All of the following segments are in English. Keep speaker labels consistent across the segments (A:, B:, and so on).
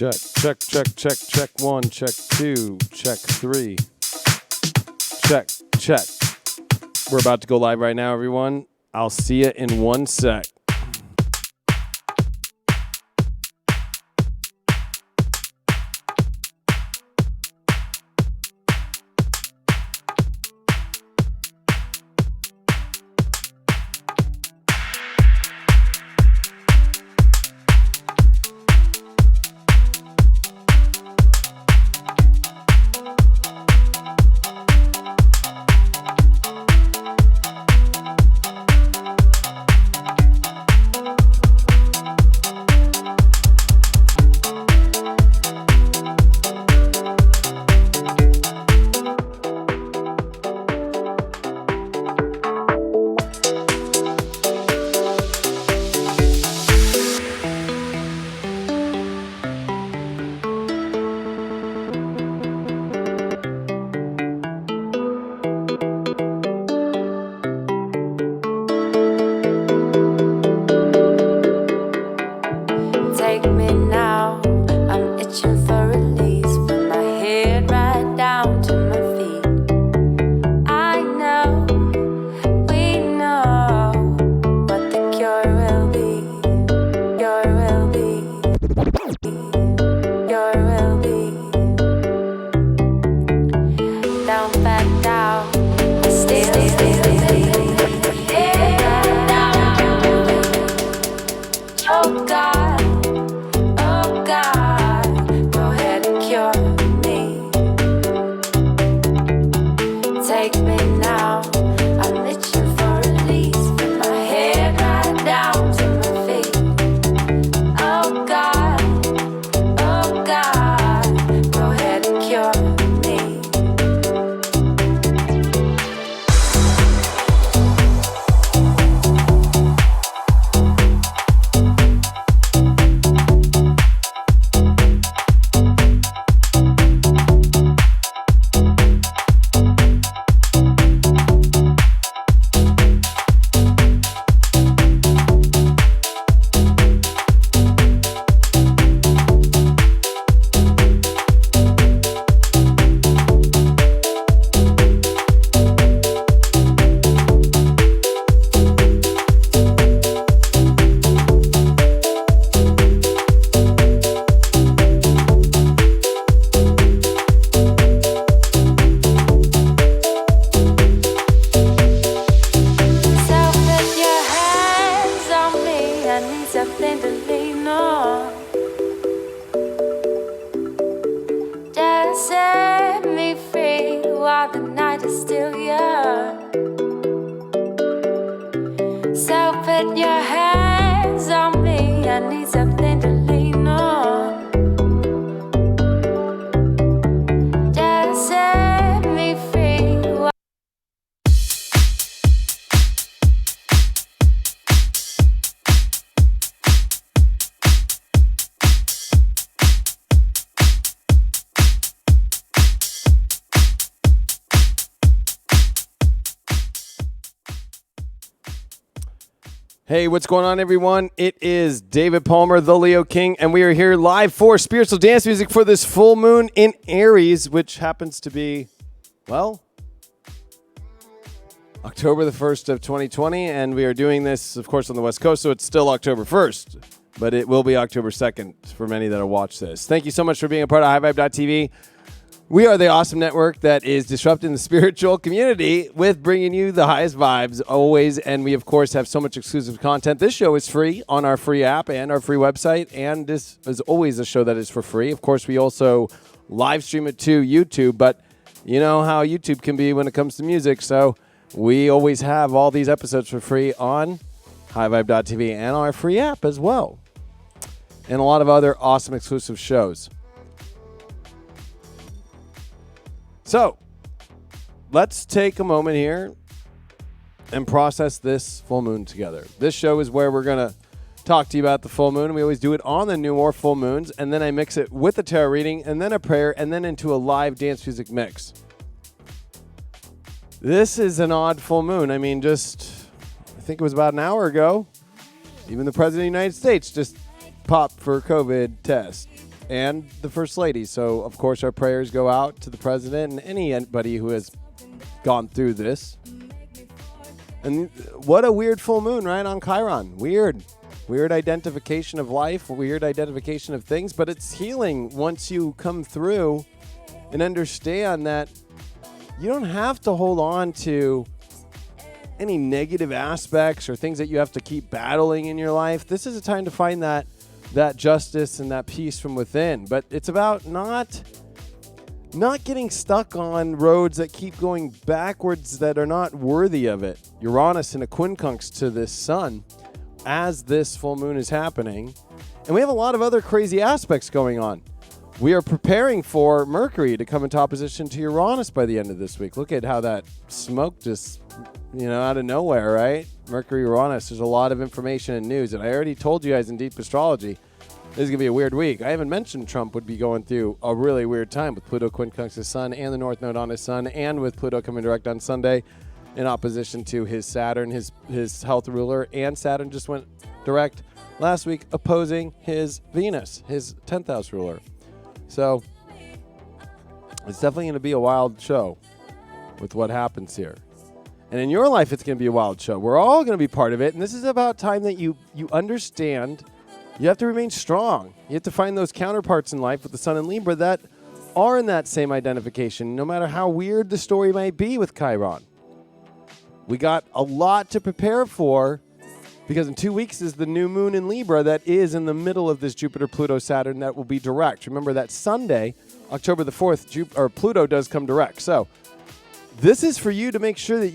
A: Check 1, check 2, check 3. Check. We're about to go live right now, everyone. I'll see you in 1 sec. Hey, what's going on, everyone? It is David Palmer, the Leo King, and we are here live for Spiritual Dance Music for this full moon in Aries, which happens to be, well, October the 1st of 2020, and we are doing this, of course, on the West Coast, so it's still October 1st, but it will be October 2nd for many that will watch this. Thank you so much for being a part of HighVibe.tv. We are the awesome network that is disrupting the spiritual community with bringing you the highest vibes always. And we, of course, have so much exclusive content. This show is free on our free app and our free website. And this is always a show that is for free. Of course, we also live stream it to YouTube. But you know how YouTube can be when it comes to music. So we always have all these episodes for free on HighVibe.tv and our free app as well. And a lot of other awesome exclusive shows. So, let's take a moment here and process this full moon together. This show is where we're going to talk to you about the full moon. We always do it on the new or full moons, and then I mix it with a tarot reading, and then a prayer, and then into a live dance music mix. This is an odd full moon. I mean, I think it was about an hour ago, even the President of the United States just popped for a COVID test. and the First Lady. So, of course, our prayers go out to the President and anybody who has gone through this. And what a weird full moon, right, on Chiron. Weird identification of life, weird identification of things, but it's healing once you come through and understand that you don't have to hold on to any negative aspects or things that you have to keep battling in your life. This is a time to find that justice and that peace from within. But it's about not getting stuck on roads that keep going backwards that are not worthy of it. Uranus in a quincunx to this sun as this full moon is happening. And we have a lot of other crazy aspects going on. We are preparing for Mercury to come into opposition to Uranus by the end of this week. Look at how that smoke just, out of nowhere, right? Mercury, Uranus, there's a lot of information and news. And I already told you guys in Deep Astrology, this is going to be a weird week. I haven't mentioned Trump would be going through a really weird time with Pluto quincunx his sun and the North Node on his sun, and with Pluto coming direct on Sunday in opposition to his Saturn, his health ruler, and Saturn just went direct last week opposing his Venus, his 10th house ruler. So it's definitely going to be a wild show with what happens here. And in your life, it's going to be a wild show. We're all going to be part of it. And this is about time that you understand you have to remain strong. You have to find those counterparts in life with the sun in Libra that are in that same identification, no matter how weird the story might be with Chiron. We got a lot to prepare for, because in 2 weeks is the new moon in Libra that is in the middle of this Jupiter-Pluto-Saturn that will be direct. Remember that Sunday, October the 4th, Pluto does come direct. So this is for you to make sure that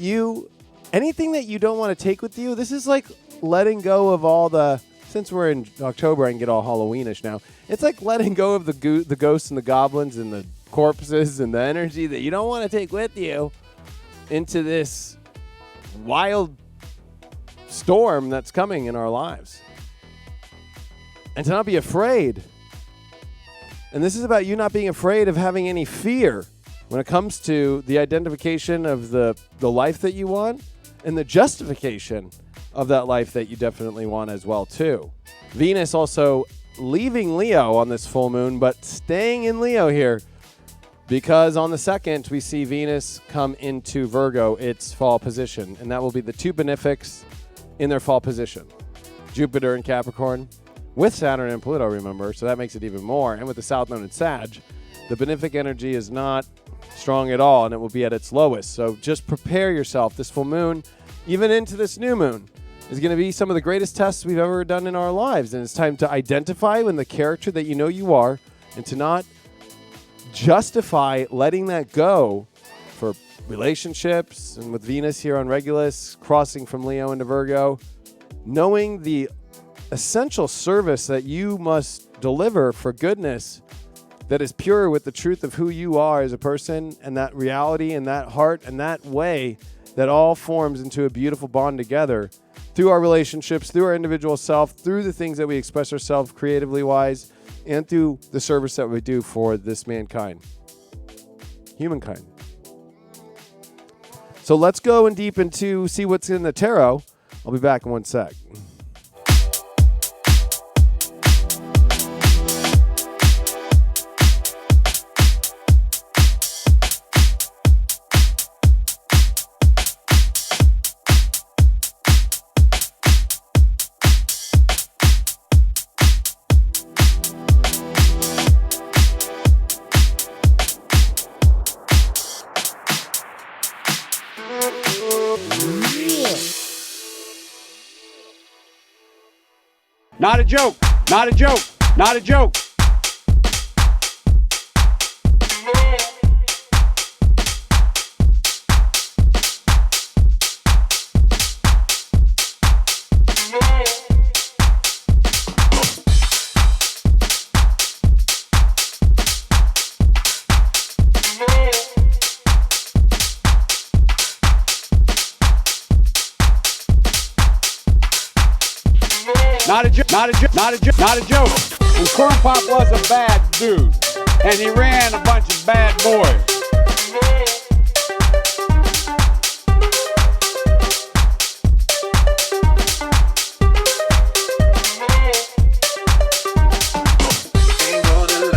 A: anything that you don't want to take with you, this is like letting go of all the, since we're in October, I can get all Halloweenish now. It's like letting go of the ghosts and the goblins and the corpses and the energy that you don't want to take with you into this wild storm that's coming in our lives. And to not be afraid. And this is about you not being afraid of having any fear when it comes to the identification of the life that you want and the justification of that life that you definitely want as well too. Venus also leaving Leo on this full moon, but staying in Leo here, because on the 2nd we see Venus come into Virgo, its fall position, and that will be the two benefics in their fall position. Jupiter in Capricorn with Saturn and Pluto, remember, so that makes it even more. And with the South Node in Sag, the benefic energy is not strong at all, and it will be at its lowest. So just prepare yourself. This full moon, even into this new moon, is going to be some of the greatest tests we've ever done in our lives. And it's time to identify when the character that you are, and to not justify letting that go for relationships. And with Venus here on Regulus, crossing from Leo into Virgo, knowing the essential service that you must deliver for goodness that is pure with the truth of who you are as a person, and that reality and that heart and that way that all forms into a beautiful bond together through our relationships, through our individual self, through the things that we express ourselves creatively wise, and through the service that we do for this mankind, humankind. So let's go in deep into see what's in the tarot. I'll be back in 1 sec.
B: Not a joke, not a joke, not a joke. Not a joke, not a joke, not a joke, not a joke. And Corn Pop was a bad dude, and he ran a bunch of bad boys.
C: Ain't gonna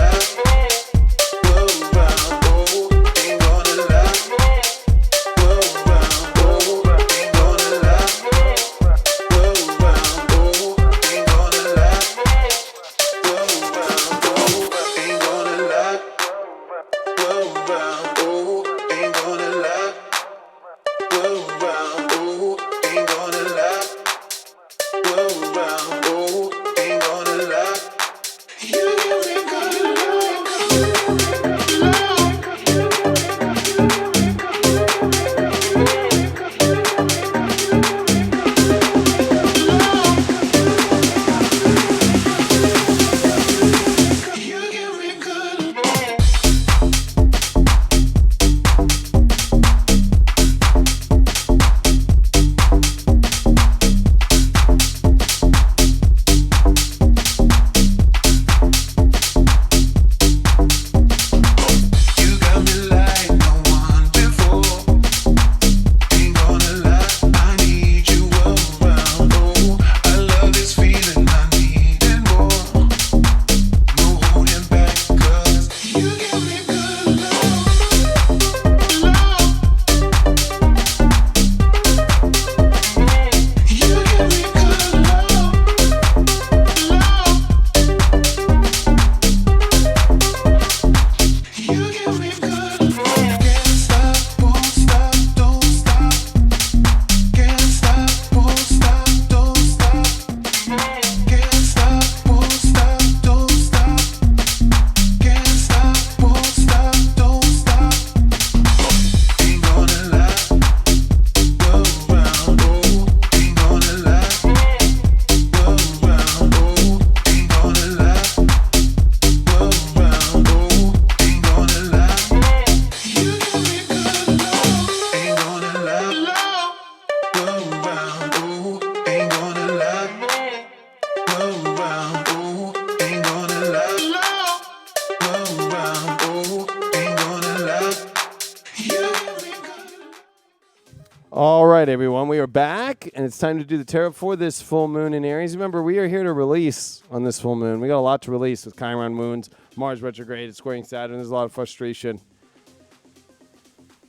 A: right, everyone, we are back, and it's time to do the tarot for this full moon in Aries. Remember, we are here to release on this full moon. We got a lot to release with Chiron moons, Mars retrograde, it's squaring Saturn. There's a lot of frustration.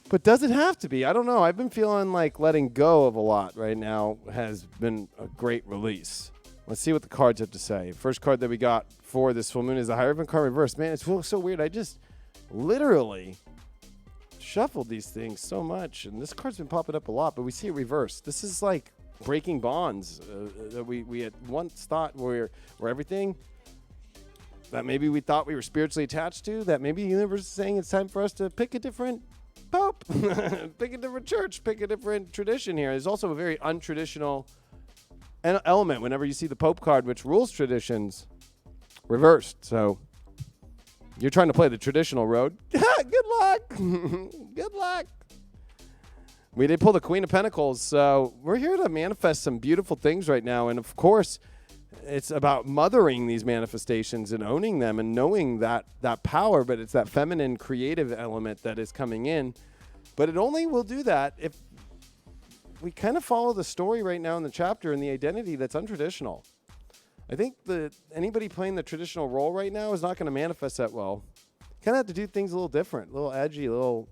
A: But does it have to be? I don't know. I've been feeling like letting go of a lot right now has been a great release. Let's see what the cards have to say. First card that we got for this full moon is the Hierophant card reversed. Man, it feels so weird. I just literally shuffled these things so much, and this card's been popping up a lot, but we see it reversed. This is like breaking bonds that we had once thought were everything that maybe we thought we were spiritually attached to, that maybe the universe is saying it's time for us to pick a different pope, pick a different church, pick a different tradition here. There's also a very untraditional element whenever you see the Pope card, which rules traditions, reversed. So you're trying to play the traditional road. Good luck. Good luck. We did pull the Queen of Pentacles, so we're here to manifest some beautiful things right now. And, of course, it's about mothering these manifestations and owning them and knowing that power, but it's that feminine creative element that is coming in. But it only will do that if we kind of follow the story right now in the chapter and the identity that's untraditional. I think that anybody playing the traditional role right now is not going to manifest that well. Kind of have to do things a little different, a little edgy, a little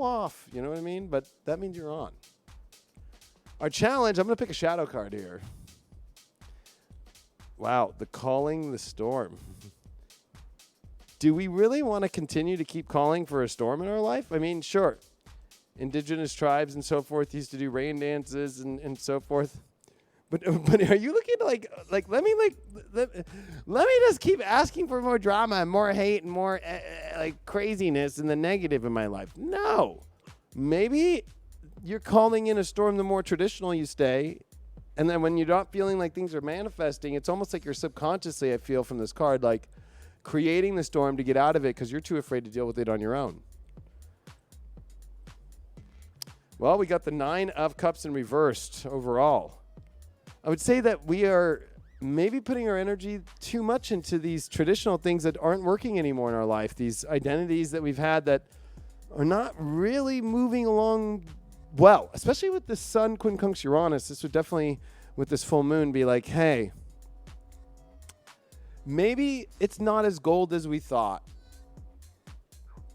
A: off, you know what I mean? But that means you're on. Our challenge, I'm going to pick a shadow card here. Wow, the calling the storm. Do we really want to continue to keep calling for a storm in our life? I mean, sure. Indigenous tribes and so forth used to do rain dances and so forth. But are you looking to let me just keep asking for more drama and more hate and more craziness and the negative in my life? No. Maybe you're calling in a storm the more traditional you stay, and then when you're not feeling like things are manifesting, it's almost like you're subconsciously, I feel from this card, like creating the storm to get out of it because you're too afraid to deal with it on your own. Well, we got the 9 of Cups in reversed overall. I would say that we are maybe putting our energy too much into these traditional things that aren't working anymore in our life, these identities that we've had that are not really moving along well, especially with the Sun quincunx Uranus. This would definitely, with this full moon, be like, hey, maybe it's not as gold as we thought.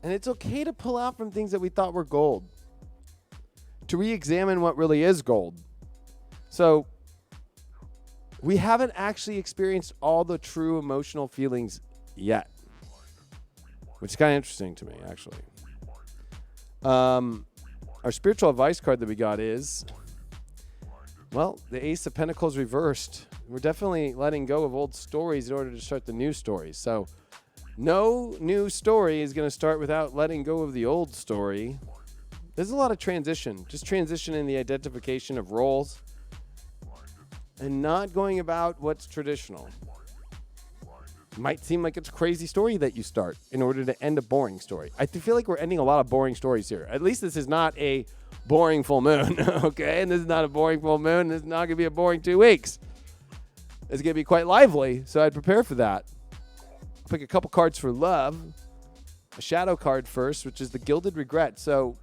A: And it's okay to pull out from things that we thought were gold, to re-examine what really is gold. So we haven't actually experienced all the true emotional feelings yet, which is kind of interesting to me, actually. Our spiritual advice card that we got is, well, the Ace of Pentacles reversed. We're definitely letting go of old stories in order to start the new stories. So no new story is going to start without letting go of the old story. There's a lot of transition, just transition in the identification of roles and not going about what's traditional. It might seem like it's a crazy story that you start in order to end a boring story. I feel like we're ending a lot of boring stories here. At least this is not a boring full moon, okay? And this is not a boring full moon. This is not going to be a boring 2 weeks. It's going to be quite lively, so I'd prepare for that. I'll pick a couple cards for love. A shadow card first, which is the Gilded Regret. So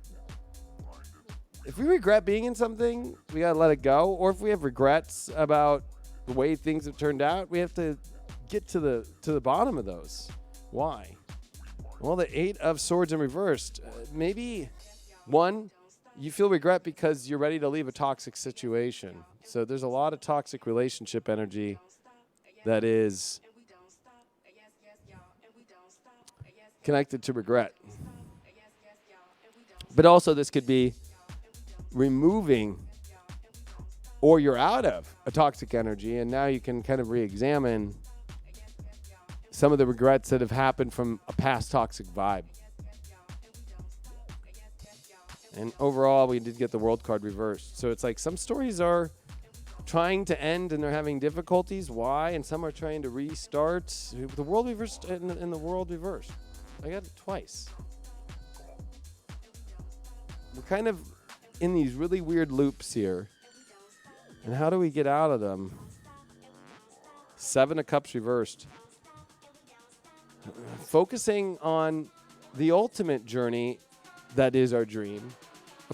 A: if we regret being in something, we got to let it go. Or if we have regrets about the way things have turned out, we have to get to the bottom of those. Why? Well, the 8 of Swords in reversed. Maybe, one, you feel regret because you're ready to leave a toxic situation. So there's a lot of toxic relationship energy that is connected to regret. But also this could be removing, or you're out of a toxic energy, and now you can kind of re-examine some of the regrets that have happened from a past toxic vibe. And overall, we did get the World card reversed. So it's like some stories are trying to end and they're having difficulties. Why? And some are trying to restart. The World reversed and the World reversed. I got it twice. We're kind of in these really weird loops here. And how do we get out of them? 7 of Cups reversed. Focusing on the ultimate journey that is our dream,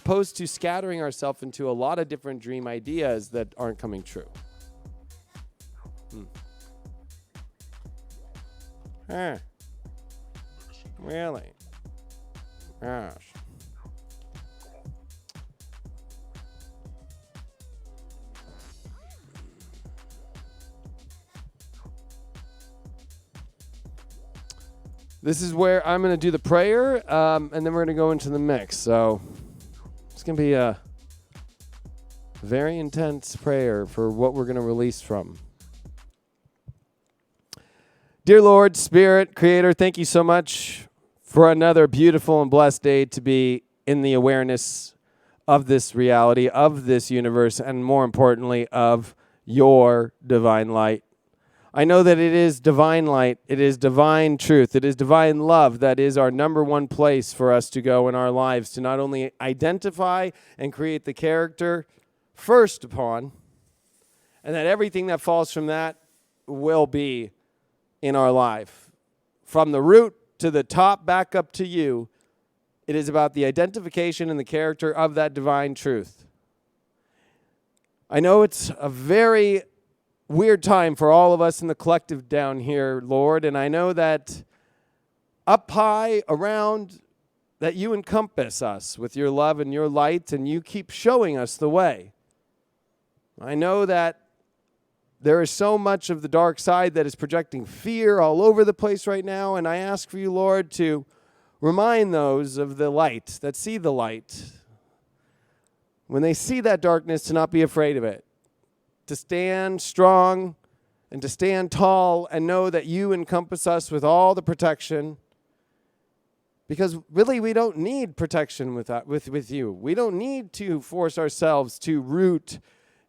A: opposed to scattering ourselves into a lot of different dream ideas that aren't coming true. Really? Gosh. This is where I'm going to do the prayer, and then we're going to go into the mix. So it's going to be a very intense prayer for what we're going to release from. Dear Lord, Spirit, Creator, thank you so much for another beautiful and blessed day to be in the awareness of this reality, of this universe, and more importantly, of your divine light. I know that it is divine light, it is divine truth, it is divine love that is our number one place for us to go in our lives, to not only identify and create the character first upon, and that everything that falls from that will be in our life. From the root to the top back up to you, it is about the identification and the character of that divine truth. I know it's a very weird time for all of us in the collective down here, Lord, and I know that up high around that you encompass us with your love and your light, and you keep showing us the way. I know that there is so much of the dark side that is projecting fear all over the place right now, and I ask for you, Lord, to remind those of the light, that see the light, when they see that darkness, to not be afraid of it, to stand strong and to stand tall and know that you encompass us with all the protection, because really we don't need protection with you. We don't need to force ourselves to root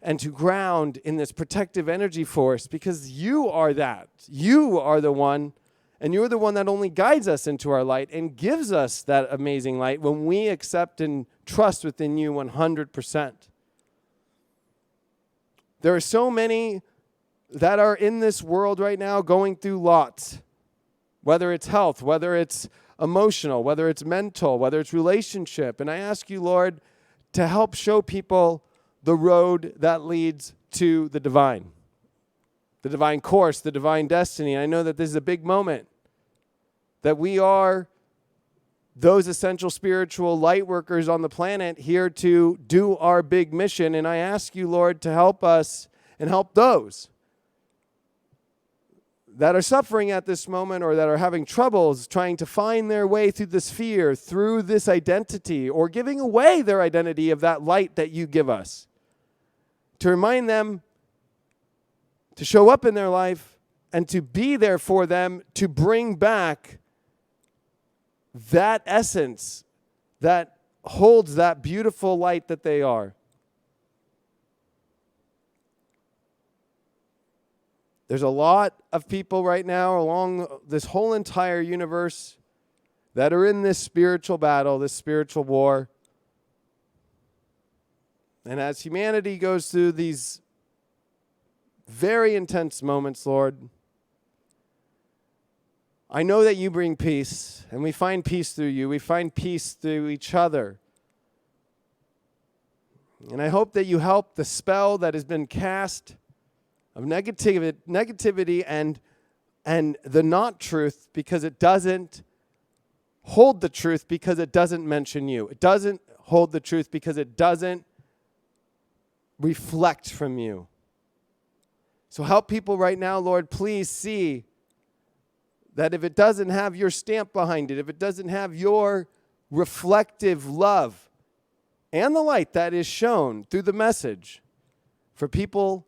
A: and to ground in this protective energy force, because you are that. You are the one, and you're the one that only guides us into our light and gives us that amazing light when we accept and trust within you 100%. There are so many that are in this world right now going through lots, whether it's health, whether it's emotional, whether it's mental, whether it's relationship. And I ask you, Lord, to help show people the road that leads to the divine course, the divine destiny. I know that this is a big moment, that we are those essential spiritual light workers on the planet here to do our big mission. And I ask you, Lord, to help us and help those that are suffering at this moment or that are having troubles trying to find their way through this fear, through this identity, or giving away their identity of that light that you give us. To remind them to show up in their life and to be there for them, to bring back that essence that holds that beautiful light that they are. There's a lot of people right now along this whole entire universe that are in this spiritual battle, this spiritual war. And as humanity goes through these very intense moments, Lord, I know that you bring peace, and we find peace through you. We find peace through each other. And I hope that you help the spell that has been cast of negativity and the not truth, because it doesn't hold the truth, because it doesn't mention you. It doesn't hold the truth because it doesn't reflect from you. So help people right now, Lord, please see that if it doesn't have your stamp behind it, if it doesn't have your reflective love and the light that is shown through the message, for people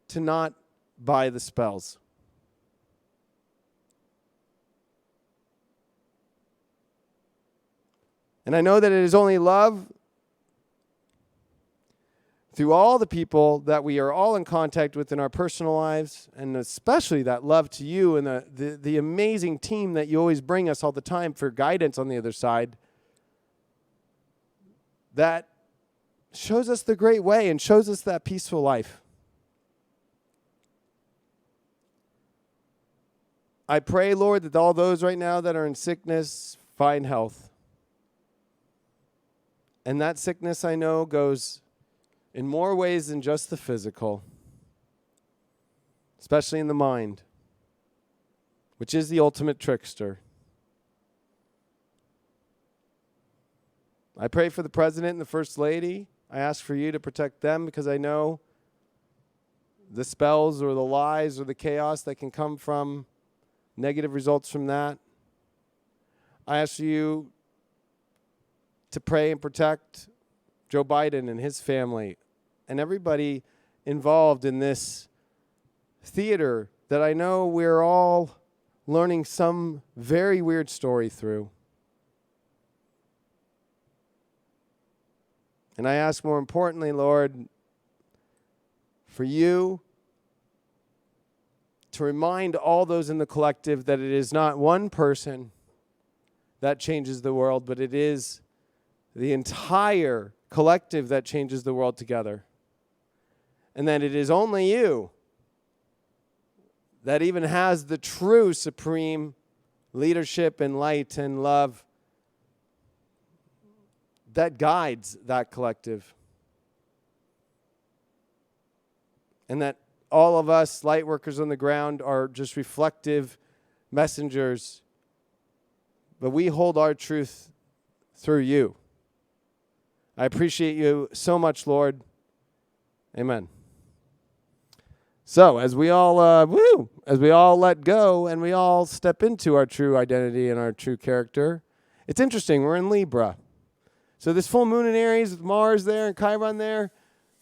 A: to not buy the spells. And I know that it is only love through all the people that we are all in contact with in our personal lives, and especially that love to you and the amazing team that you always bring us all the time for guidance on the other side, that shows us the great way and shows us that peaceful life. I pray, Lord, that all those right now that are in sickness find health. And that sickness, I know, goes in more ways than just the physical, especially in the mind, which is the ultimate trickster. I pray for the president and the first lady. I ask for you to protect them because I know the spells or the lies or the chaos that can come from negative results from that. I ask you to pray and protect Joe Biden and his family and everybody involved in this theater that I know we're all learning some very weird story through. And I ask more importantly, Lord, for you to remind all those in the collective that it is not one person that changes the world, but it is the entire collective that changes the world together. And that it is only you that even has the true supreme leadership and light and love that guides that collective. And that all of us light workers on the ground are just reflective messengers, but we hold our truth through you. I appreciate you so much, Lord. Amen. So, as we all let go and we all step into our true identity and our true character, it's interesting. We're in Libra. So this full moon in Aries with Mars there and Chiron there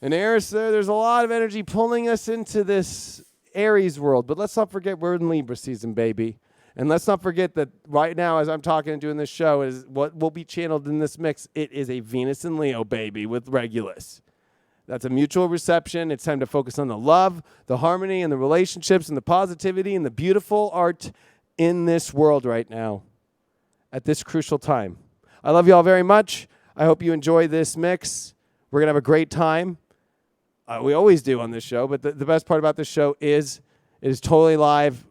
A: and Aries there, there's a lot of energy pulling us into this Aries world. But let's not forget we're in Libra season, baby. And let's not forget that right now as I'm talking and doing this show is what will be channeled in this mix. It is a Venus and Leo, baby, with Regulus. That's a mutual reception. It's time to focus on the love, the harmony, and the relationships, and the positivity, and the beautiful art in this world right now at this crucial time. I love you all very much. I hope you enjoy this mix. We're going to have a great time. We always do on this show, but the best part about this show is it is totally live.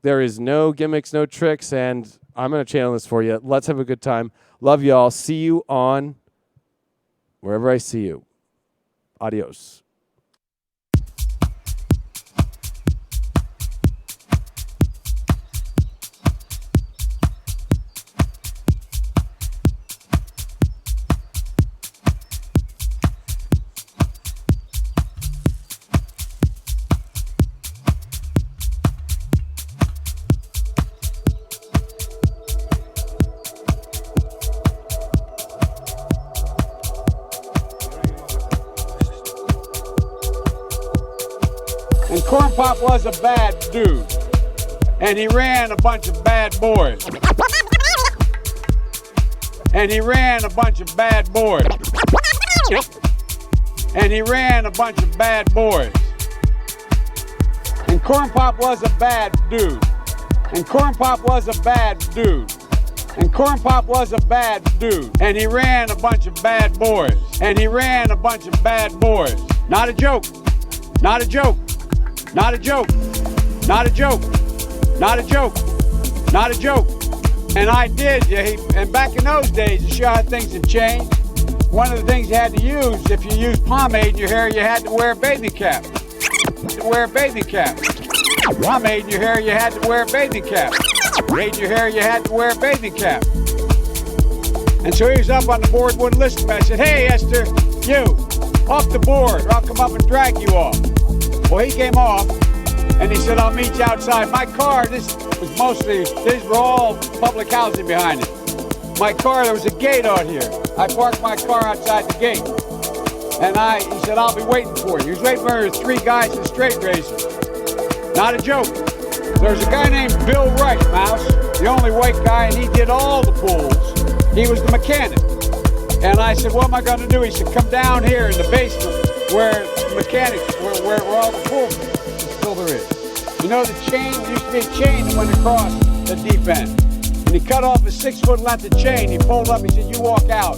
A: There is no gimmicks, no tricks, and I'm going to channel this for you. Let's have a good time. Love you all. See you on wherever I see you. Adios.
B: And Corn Pop was a bad dude. And he ran a bunch of bad boys. And he ran a bunch of bad boys. And he ran a bunch of bad boys. And Corn Pop was a bad dude. And Corn Pop was a bad dude. And Corn Pop was a bad dude. And he ran a bunch of bad boys. And he ran a bunch of bad boys. Not a joke. Not a joke. Not a joke. Not a joke. Not a joke. Not a joke. And I did. And back in those days, to show how things have changed, one of the things you had to use, if you used pomade in your hair, you had to wear a bathing cap. Wear a bathing cap. Pomade in your hair, you had to wear a bathing cap. Braid in your hair, you had to wear a bathing cap. And so he was up on the board, wouldn't listen to me. I said, hey, Esther, you, off the board, or I'll come up and drag you off. Well, he came off, and he said, I'll meet you outside. My car, these were all public housing behind it. My car, there was a gate out here. I parked my car outside the gate. And he said, I'll be waiting for you. He was waiting for 3 guys in straight razors. Not a joke. There's a guy named Bill Wright, Mouse, the only white guy, and he did all the pools. He was the mechanic. And I said, what am I going to do? He said, come down here in the basement where mechanics, where all the pools, still there is. You know the chain, there used to be a chain that went across the deep end. And he cut off a 6-foot length of chain. He pulled up, he said, you walk out.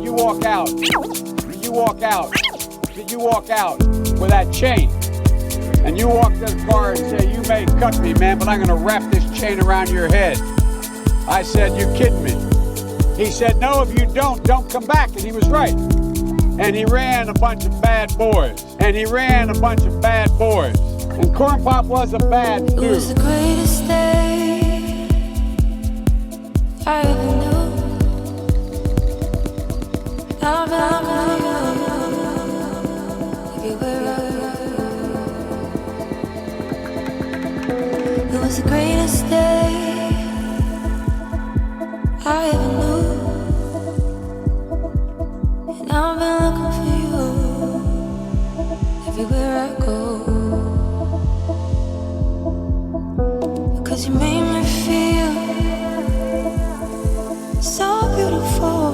B: You walk out. You walk out. He said, you walk out with that chain. And you walk to the car and say, you may cut me, man, but I'm going to wrap this chain around your head. I said, you're kidding me. He said, no, if you don't come back. And he was right. And he ran a bunch of bad boys. And he ran a bunch of bad boys. And Corn Pop was a bad dude.
C: It was the greatest day I ever knew. I've been everywhere I go. It was the greatest day I ever knew. And I've been looking for you everywhere I go. Because you made me feel so beautiful.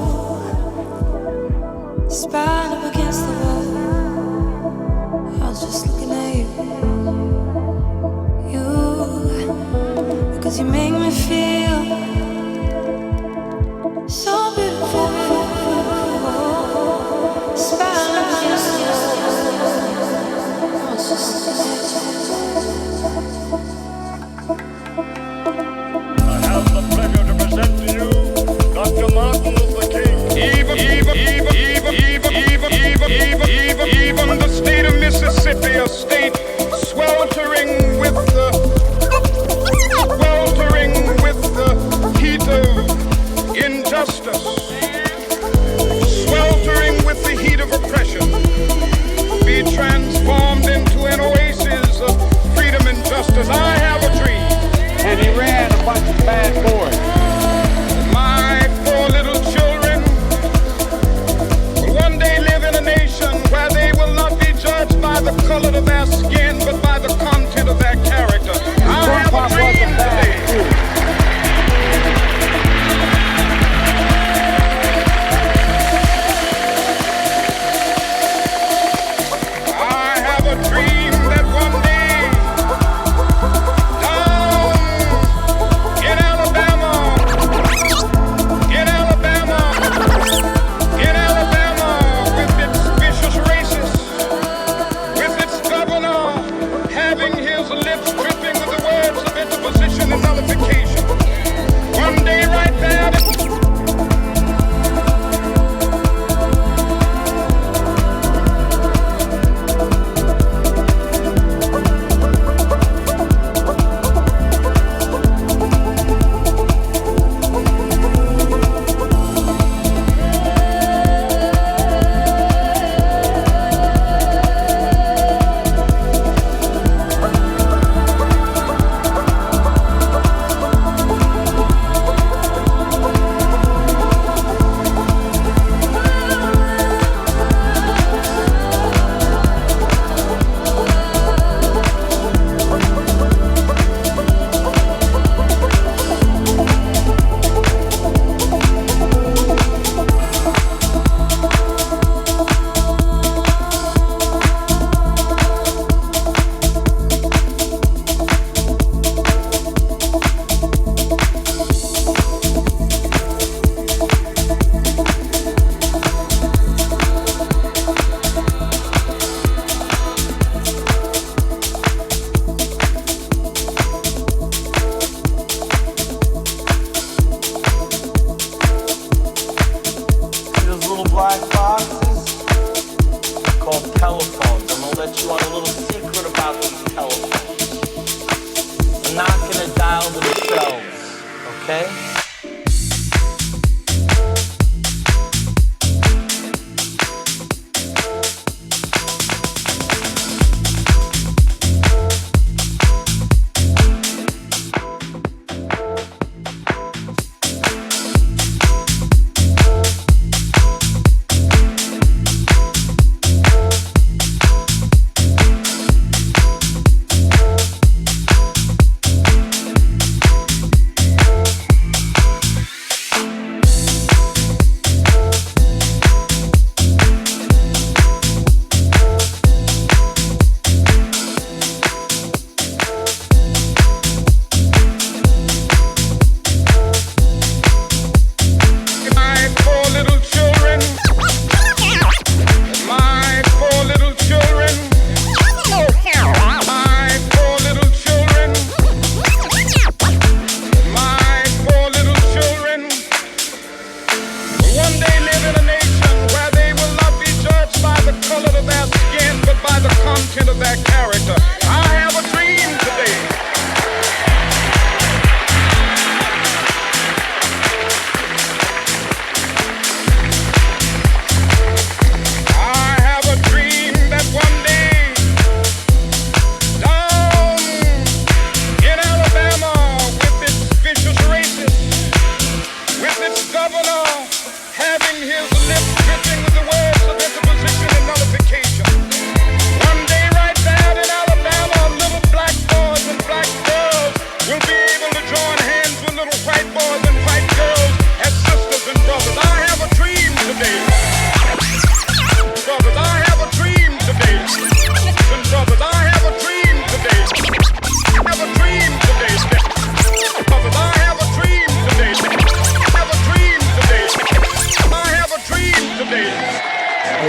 C: Spine up against the wall, I was just looking at you. Because you make me feel so beautiful. Spine up against the wall, I was just looking at you.
D: I have the pleasure to present to you Dr. Martin Luther King. Even the state of Mississippi, a state sweltering with the heat of injustice, sweltering with the heat of oppression, be transformed into an oasis of freedom and justice. I have a dream.
B: And he ran a bunch of bad boys.
D: My four little children will one day live in a nation where they will not be judged by the color of their skin, but by the content of their character. I have a dream today. I have a dream that one day down in Alabama, with its vicious racists, with its governor having his lips dripping with the words of interposition and nullification. One day right there,
E: black boxes called telephones. I'm gonna let you on a little secret about these telephones. I'm not gonna dial themselves, okay?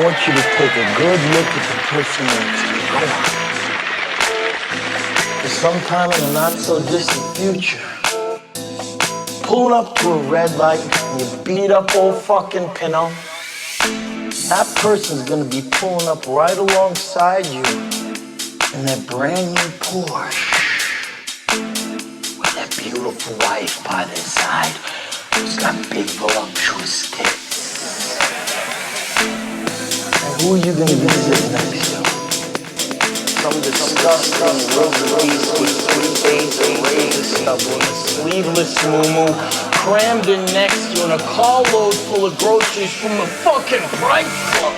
E: want you to take a good look at the person next to you. Go on. For sometime in the not-so-distant future, pulling up to a red light and you beat up old fucking Pinot, that person's gonna be pulling up right alongside you in their brand new Porsche with their beautiful wife by their side who's got big voluptuous tits. And who are you gonna be sitting next to? Some disgusting wildebeest with 3 days of razor stubble and a sleeveless moo-moo crammed in next to you in a carload full of groceries from the fucking Price Club.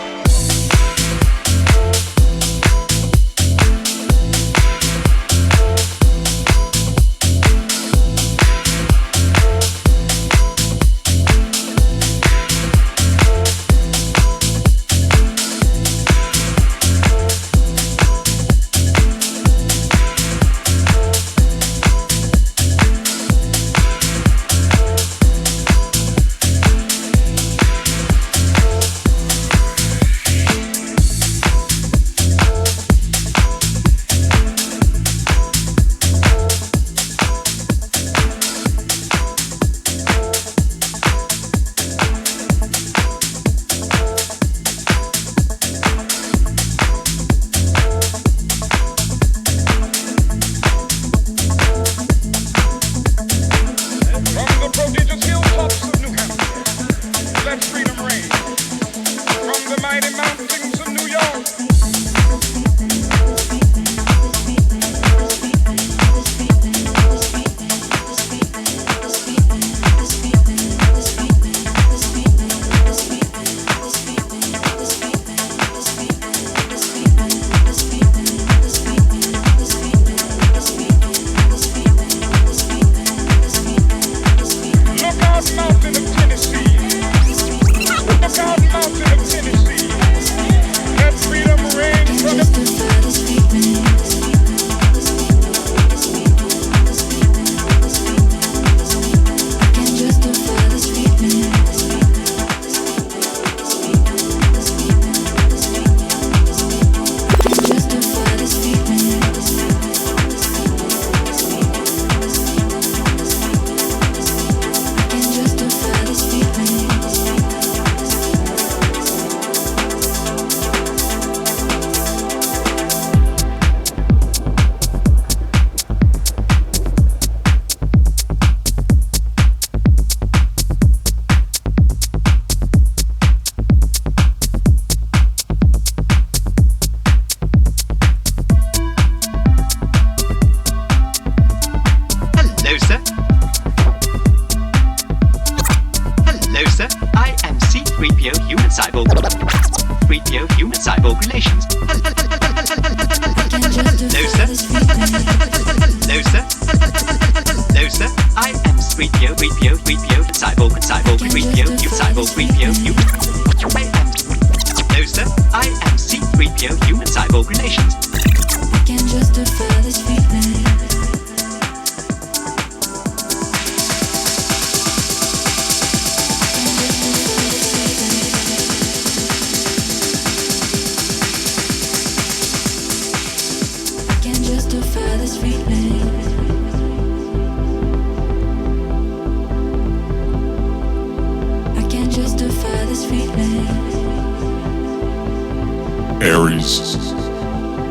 F: Aries,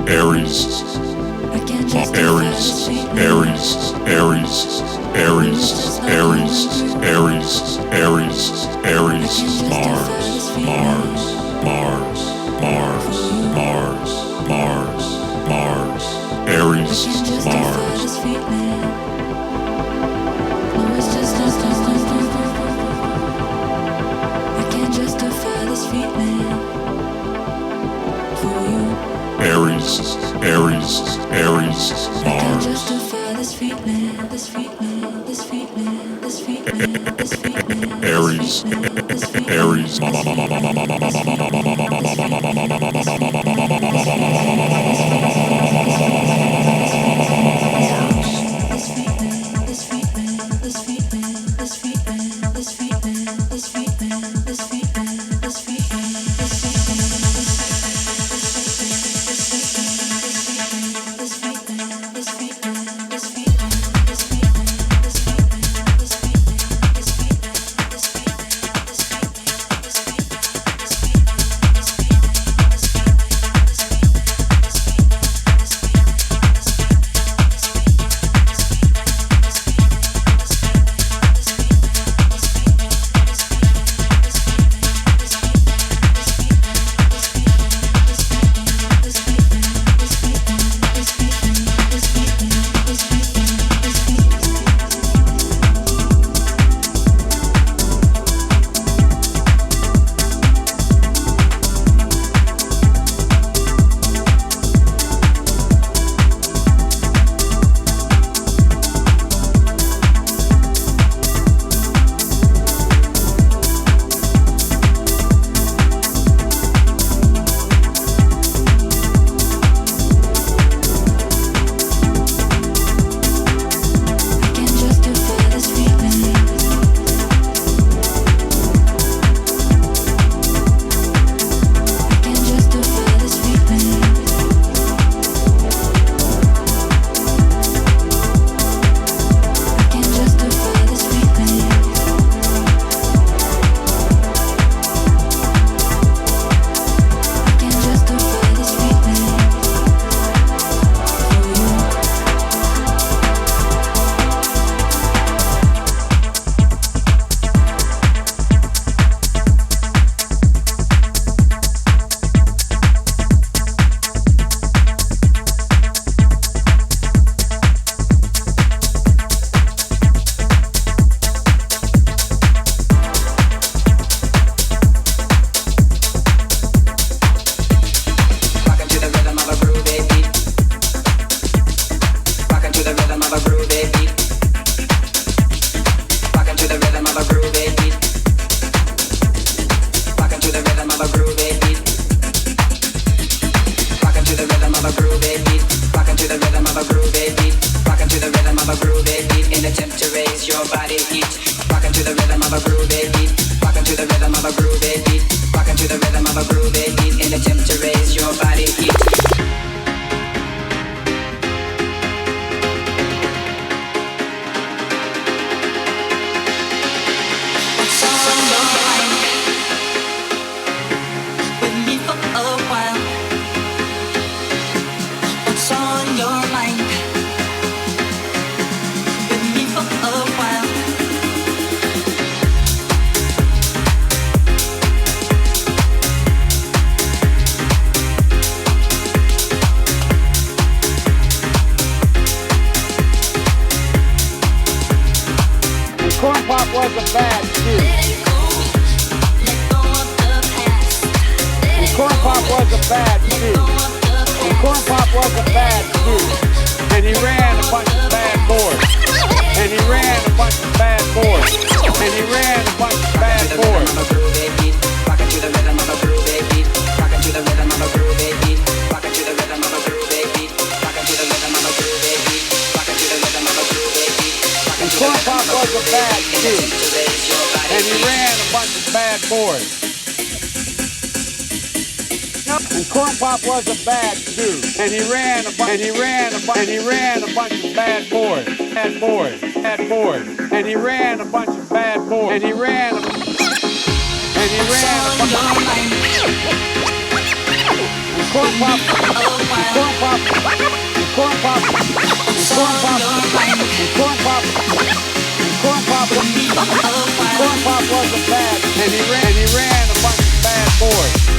F: Aries, Aries, Aries, Aries, Aries, Aries, Aries, Aries, Aries, Mars, Mars, Mars, Mars, Mars, Mars, Mars, Aries, Mars. Aries, Aries, Aries, Mars. Aries, Aries,
G: of a groovy beat in attempt to raise your body heat. Rockin' to the rhythm of a groovy beat. Rockin' to the rhythm of a groovy beat. Rockin' to the rhythm of a groovy beat in attempt to raise your body heat.
B: Corn Pop was a bad dude. And Corn Pop was a bad dude. And Corn Pop was a bad dude. And he ran a bunch of bad boys. And he ran a bunch of bad boys. And he ran a bunch of bad boys.
G: Rockin' to the rhythm of a groovy beat. Rockin' to the rhythm of a groovy beat. Rockin' to the rhythm of a groovy beat. Rockin' to the rhythm of a groovy beat. Rockin' to the rhythm of a groovy beat.
B: And Corn Pop was a bad dude. And he ran a bunch of bad boys. And Corn Pop was a bad dude. And he ran a bunch of bad boys. Bad boys. Bad boys. And he ran a bunch of bad boys. And he ran a bunch and Corn Pop was a bad, and he ran a bunch of bad boys.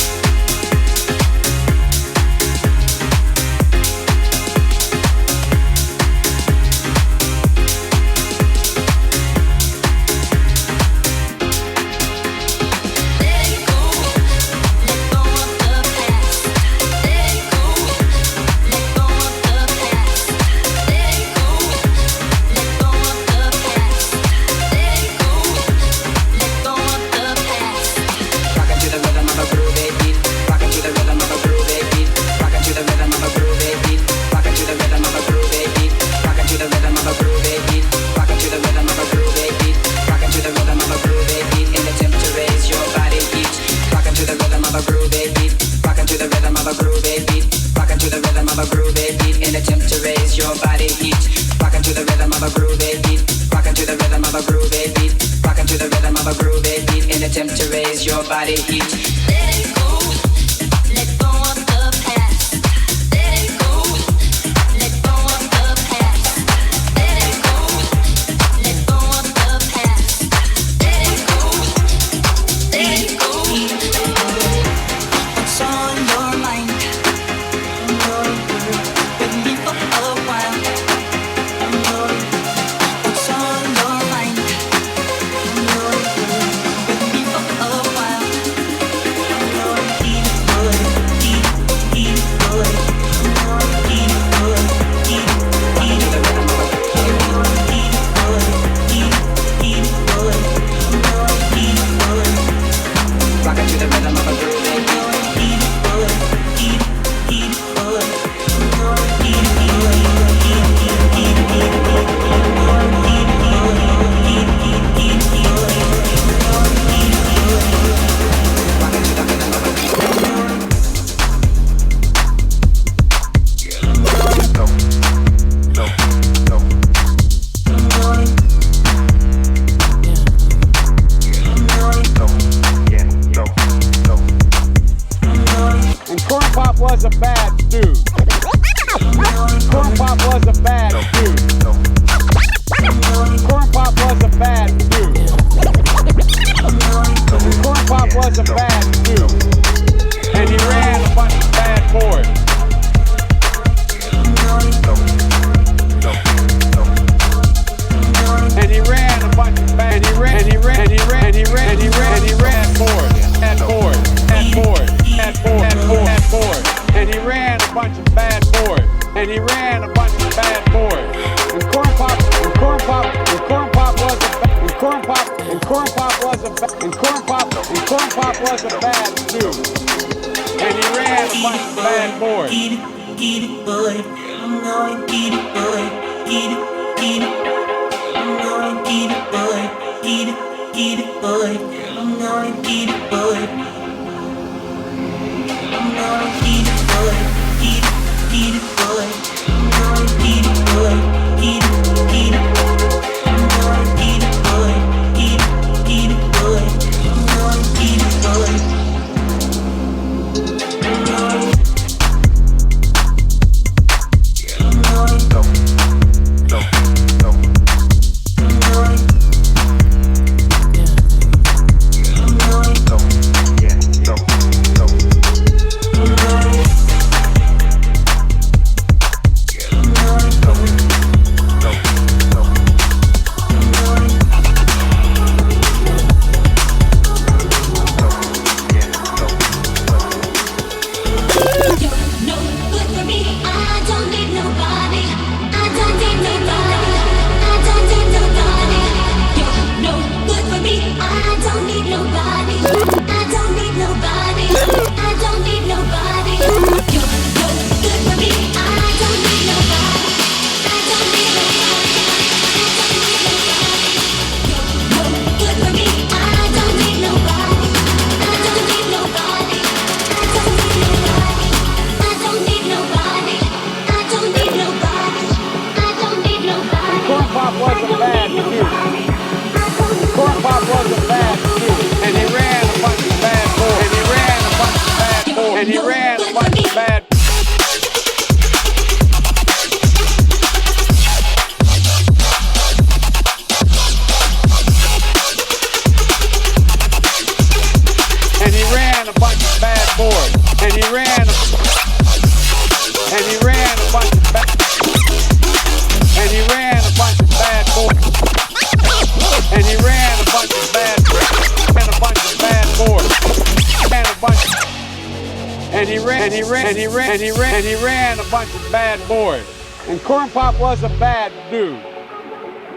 B: He ran a bunch of bad boys. And Corn Pop was a bad dude.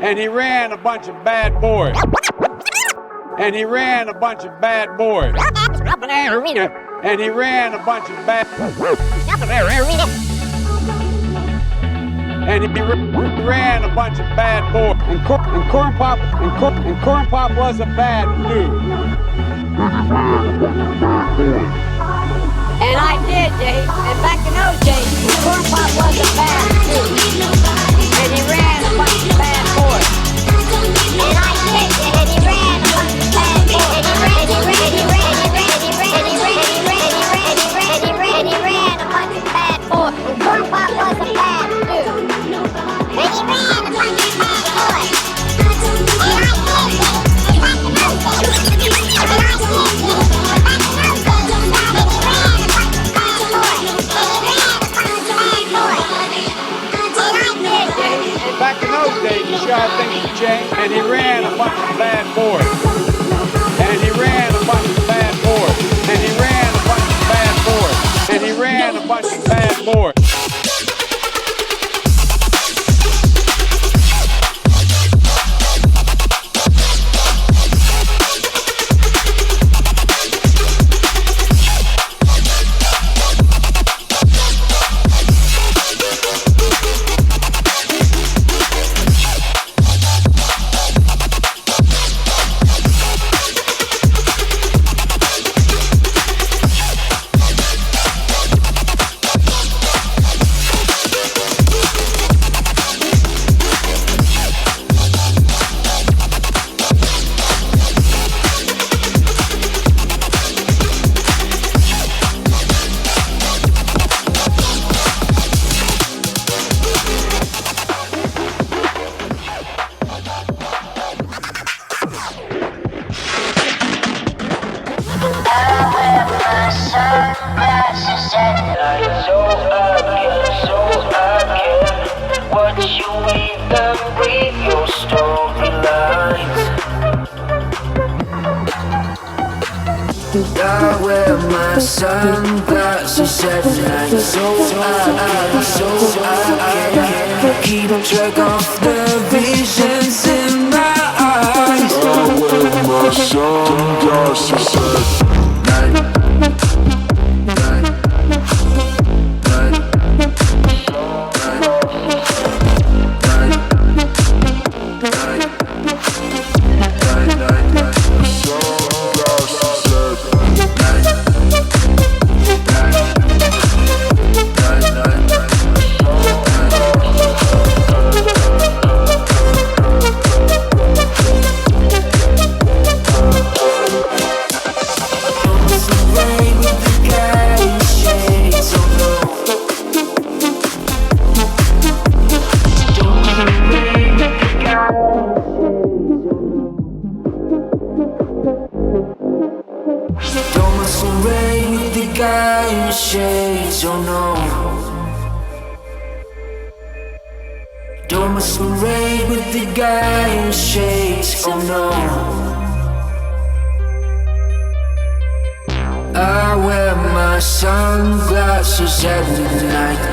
B: And he ran a bunch of bad boys. And he ran a bunch of bad boys. And he ran a bunch of bad. And he ran a bunch of bad boys. And Corn Pop was a bad dude.
H: And I did, Dave. And back in those days, Corn Pop was a bad dude. And he ran a bunch of bad boys. And I did, and he ran a bunch of bad boys. And he ran a bunch of bad boys. And Corn Pop was a bad dude. And he ran a bunch of bad boys. And I did, and back in those days, and I did.
B: Back in those days, you sure had things to change. And he ran a bunch of bad boys. And he ran a bunch of bad boys. And he ran a bunch of bad boys. And he ran a bunch of bad boys.
I: I wear my sunglasses at night, so I can keep track of the visions in my eyes. I wear my sunglasses at night. shades, oh no. Don't masquerade with the guy in shades, oh no. I wear my sunglasses every night.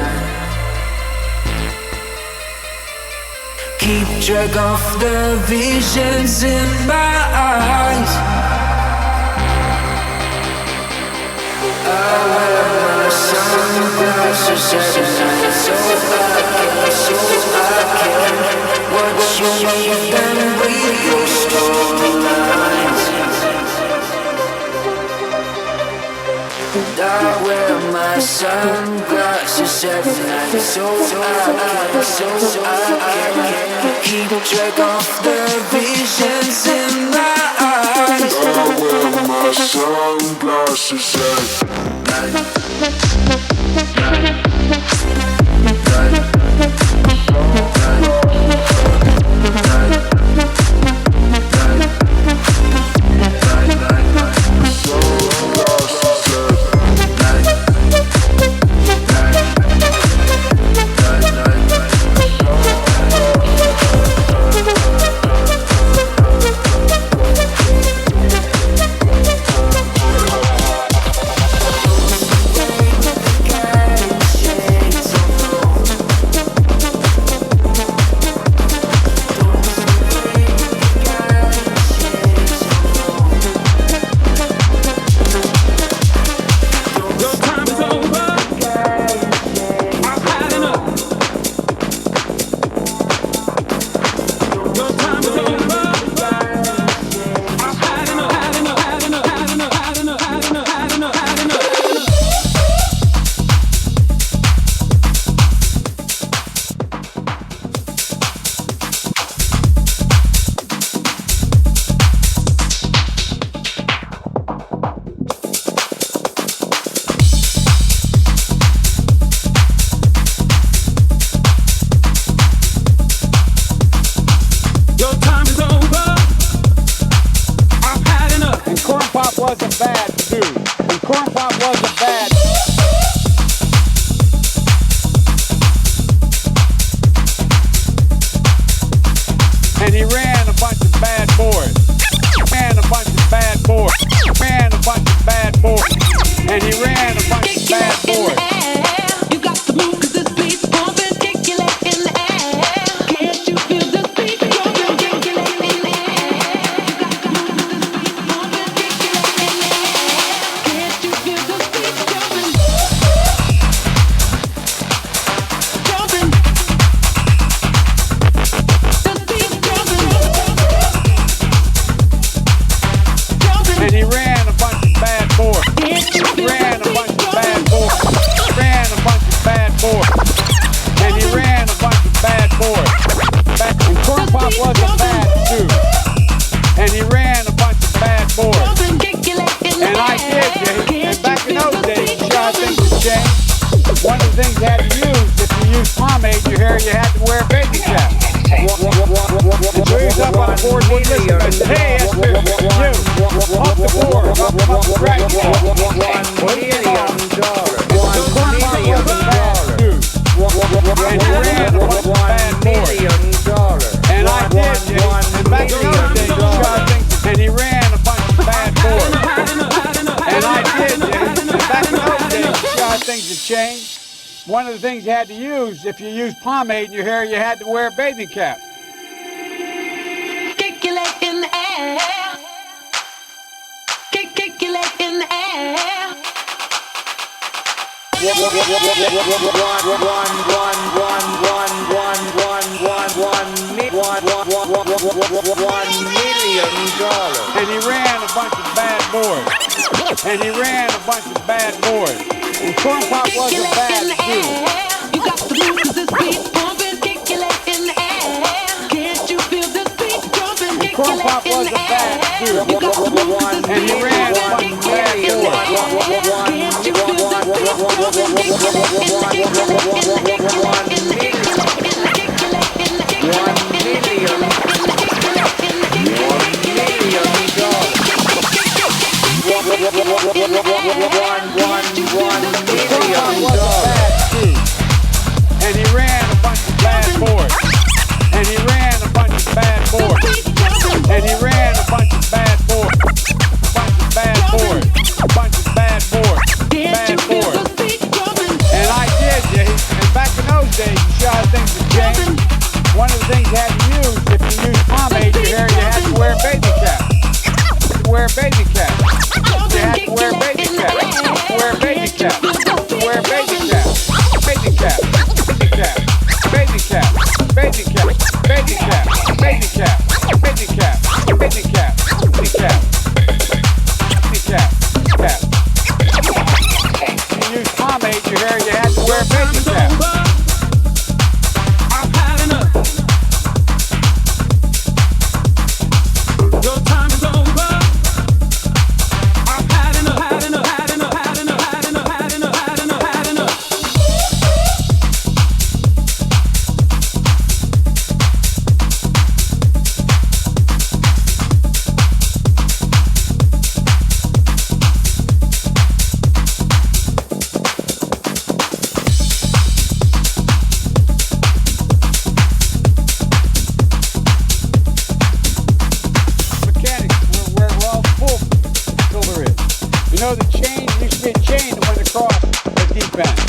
I: Keep track of the visions in my eyes. I wear my sunglasses every night, so I can watch you leave them with your storylines. I wear my sunglasses every night, so I can keep track of the visions in my eyes. I wear my sunglasses every night.
B: One of the things you had to use, if you used pomade in your hair, you had to wear a bathing cap.
C: Kick your leg in the air. Kick your leg in the air.
B: 1 million dollars. And he ran a bunch of bad boys. And he ran a bunch of bad boys. And Corn Pop was a bad dude.
C: You got to move to this beat, pumping, kick your leg in the air. Can't you feel this beat jumping? Kick your leg in the air. You got to move to this beat,
B: and he ran a bunch of bad boys.
C: Can't you feel this beat jumping? Kick your leg in the air. Kick your leg in the air. Kick your leg in the air. Kick your leg in the air.
B: 1 million. $1 million. made you hair, you had to wear a baby cap.
C: I've had enough. Your time is over. I've had enough, had enough, had enough, had enough, had enough, had enough, had enough, had enough.
B: You know the chain used to be a chain that went across the deep end.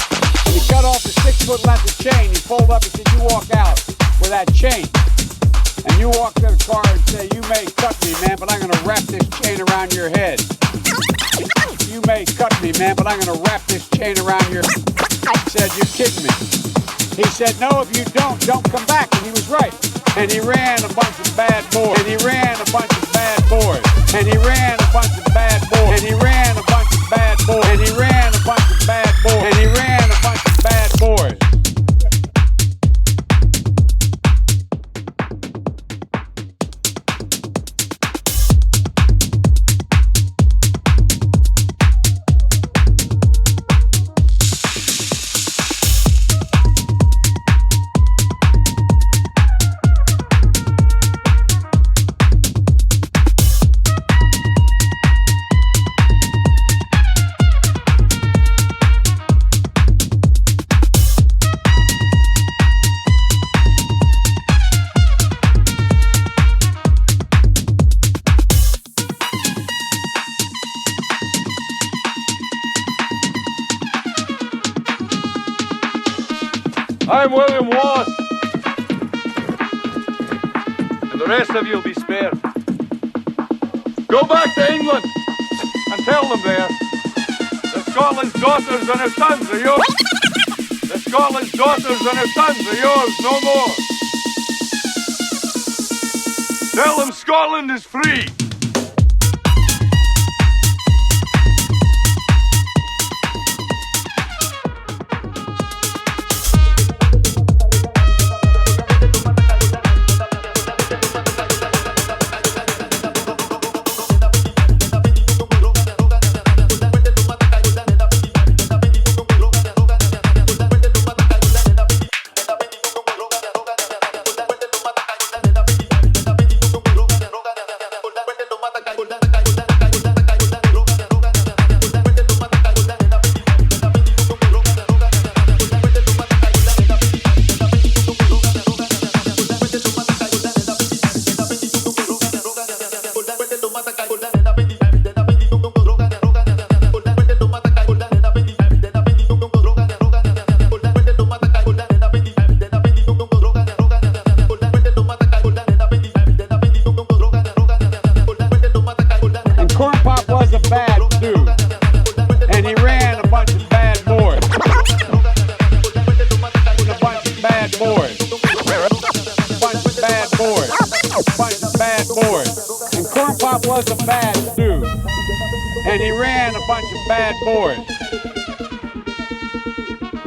B: When you cut off the 6 foot length of chain, you fold up and say, you walk out with that chain. And you walk to the car and say, you may cut me, man, but I'm going to wrap this chain around your head. You may cut me, man, but I'm going to wrap this chain around your head. He said, you're kidding me. He said, no, if you don't come back. And he was right. And he ran a bunch of bad boys. And he ran a bunch of bad boys. And he ran a bunch of bad boys. And he ran a bunch of bad boys. And he ran a bunch of bad boys. And he ran a bunch of bad boys.
J: I'm William Wallace, and the rest of you will be spared. Go back to England and tell them there that Scotland's daughters and her sons are yours. That Scotland's daughters and her sons are yours, no more. Tell them Scotland is free.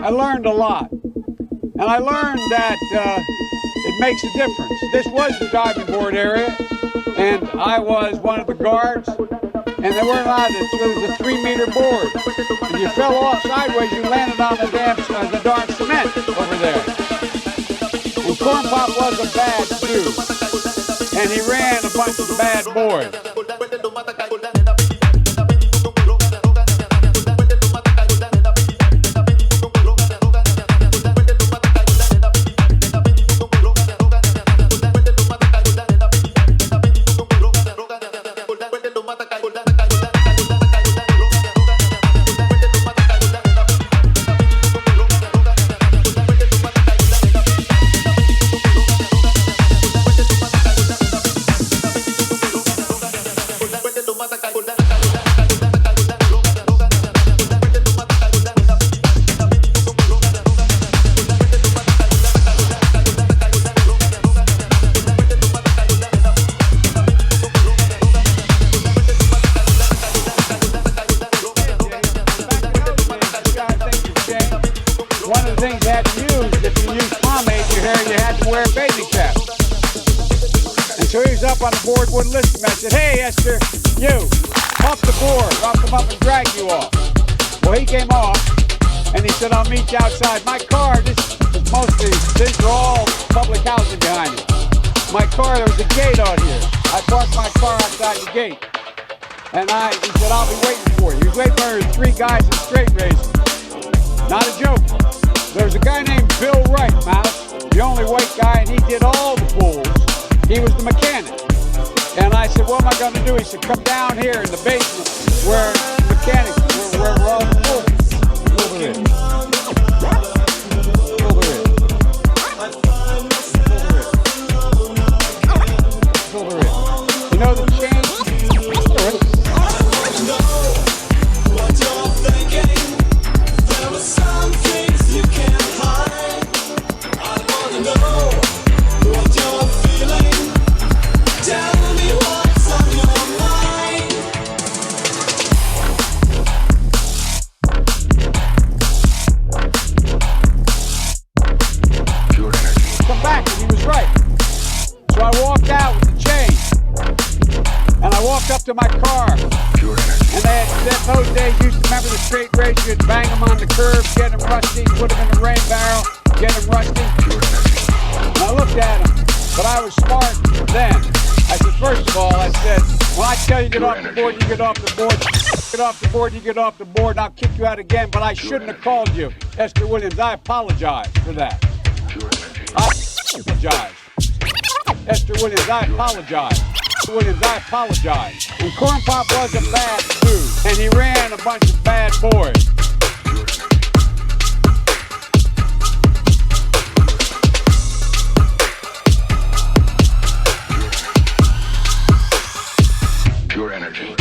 B: I learned a lot, and I learned that it makes a difference. This was the diving board area, and I was one of the guards, and they weren't allowed to. It was a 3-meter board. If you fell off sideways, you landed on the darn cement over there. And Corn Pop was a bad dude, and he ran a bunch of bad boards. had to use, if you used pomade in your hair, you had to wear a baby cap. And so he was up on the board, wouldn't listen to me. I said, hey, Esther, you, off the board. I'll come up and drag you off. Well, he came off, and he said, I'll meet you outside. My car, these are all public housing behind it. My car, there was a gate out here. I parked my car outside the gate. And he said, I'll be waiting for you. He was waiting for 3 guys in straight racing. Not a joke. There was a guy named Bill Wright, Mouse, the only white guy, and he did all the pools. He was the mechanic. And I said, what am I going to do? He said, come down here in the basement where the mechanics, where all the pools. Over here. Over here. Over here. You know the change? Up to my car, and those days used to remember the straight race. You'd bang them on the curb, get them rusty, put them in the rain barrel, get them rusty. And I looked at them, but I was smart then. I said, first of all, I said, when I tell you get off the board, you get off the board. Get off the board, you get off the board, and I'll kick you out again. But I shouldn't have called you Esther Williams. I apologize for that. I apologize. Esther Williams, I apologize. Williams, I apologize. And Corn Pop was a bad dude, and he ran a bunch of bad boys.
I: Pure energy.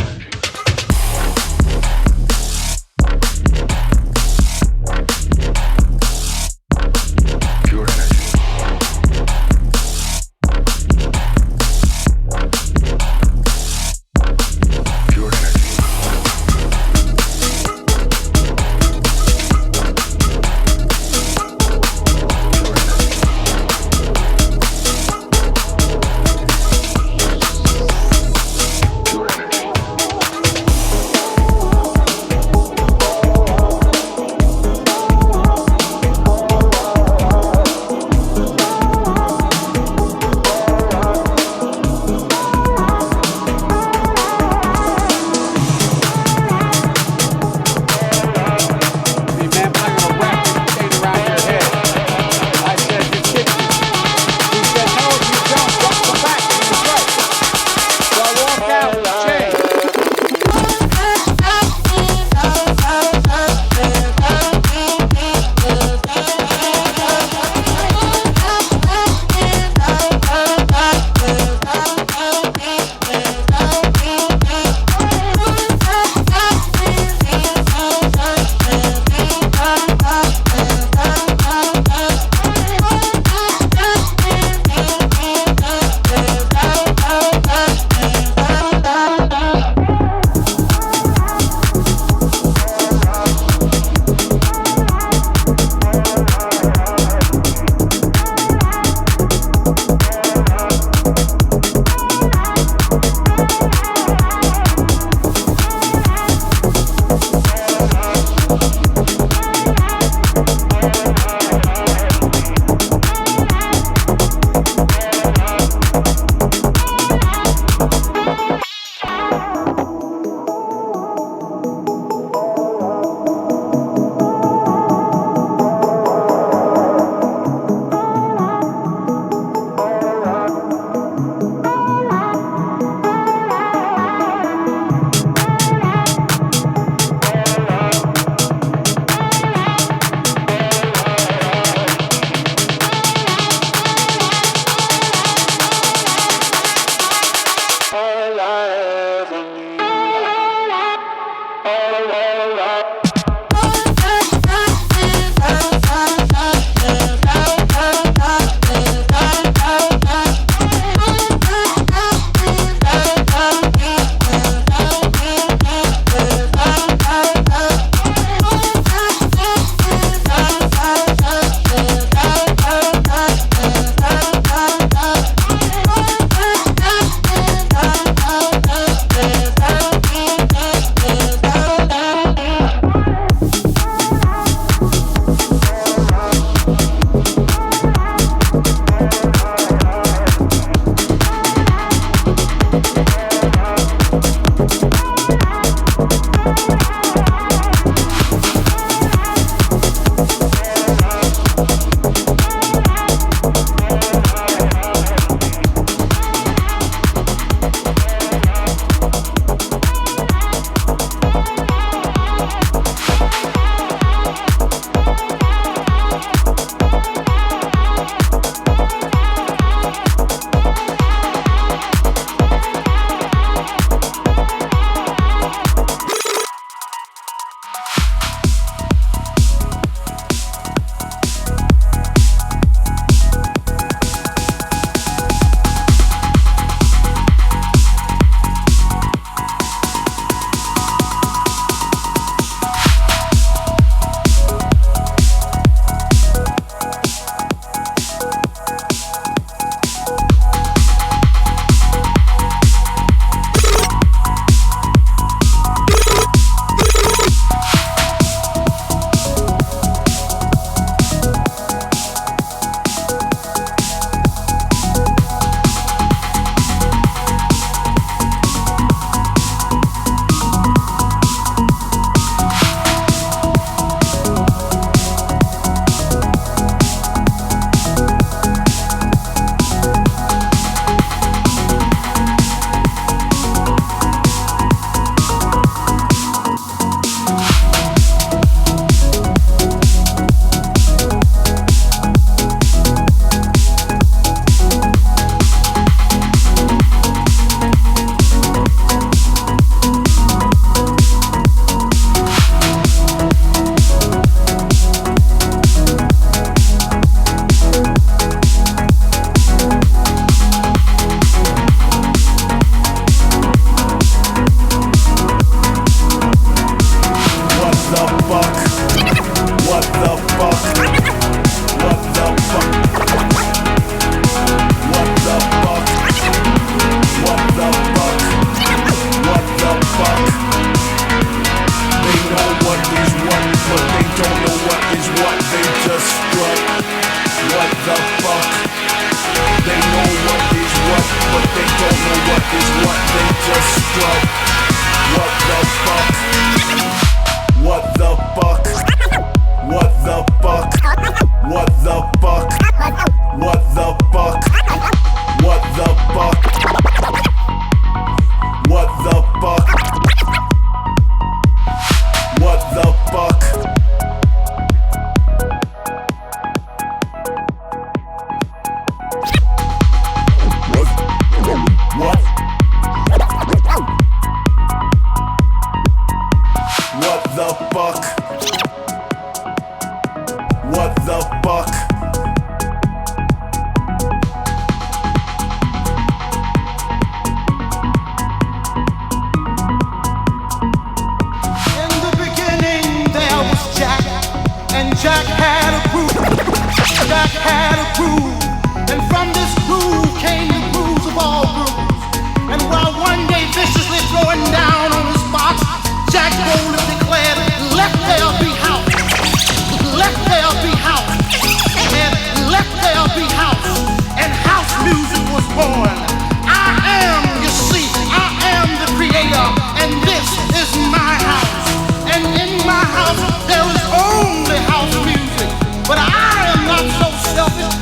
K: There is only house music, but I am not so selfish.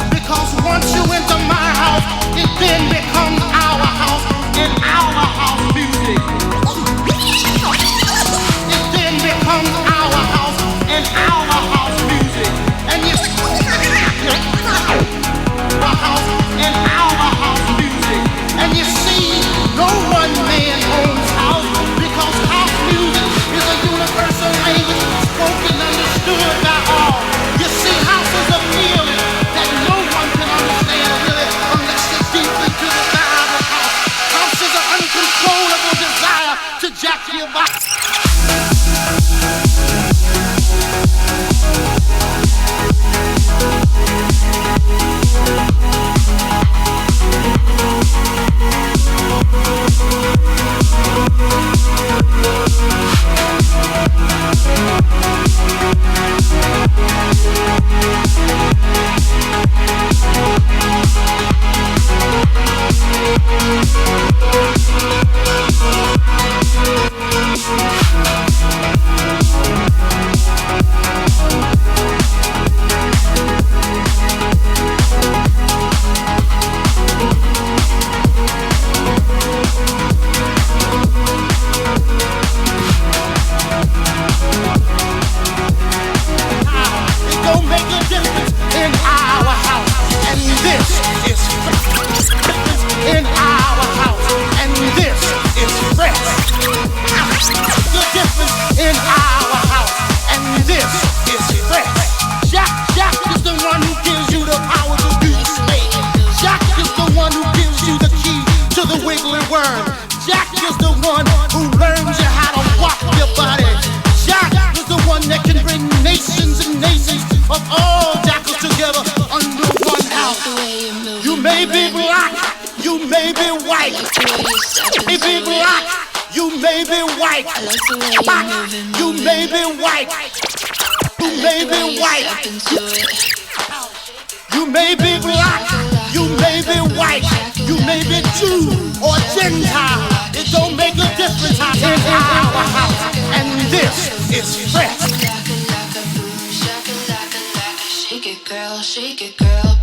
K: don't make a difference in our house. And this is in our house. And this is fresh. The difference in our house. And this is fresh. Jack is the one who gives you the power to be slave. Jack is the one who gives you the key to the wiggly worm. Jack is the one who learns you how to walk your body. Jack is the one that can bring nations and nations of all jackals together under one house. You may be black, you may be white. You may be black, you may be white. You may be white. You may be white. You may be black, you may be white, you may be Jew or Gentile. It don't make a difference in our house. And this is fresh. Shake it, girl, shake it, girl.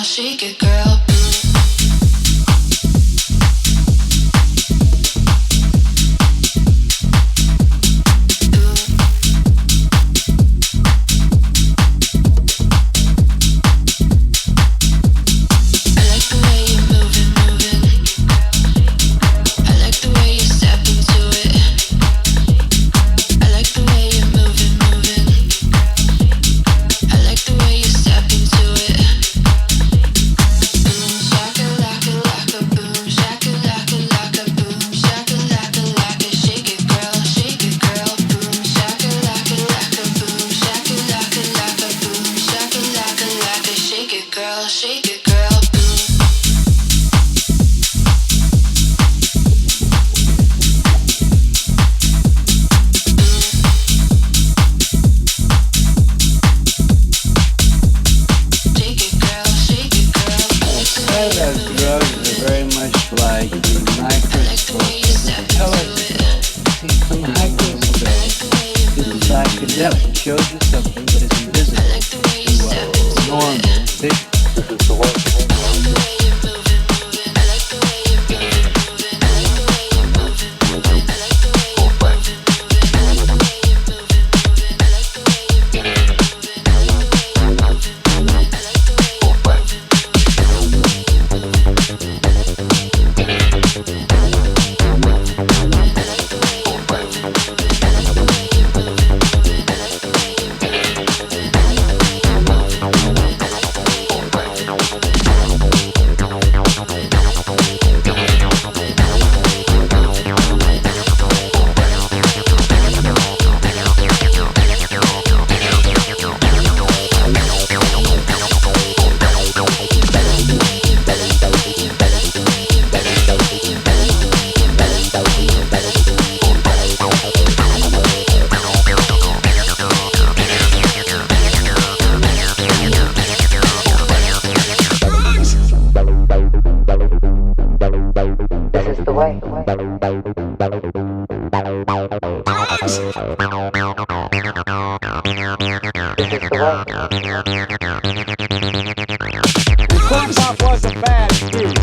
K: Shake it, girl.
L: Shows you something that is invisible to normal. This is the way.
B: Corn Pop was a bad dude,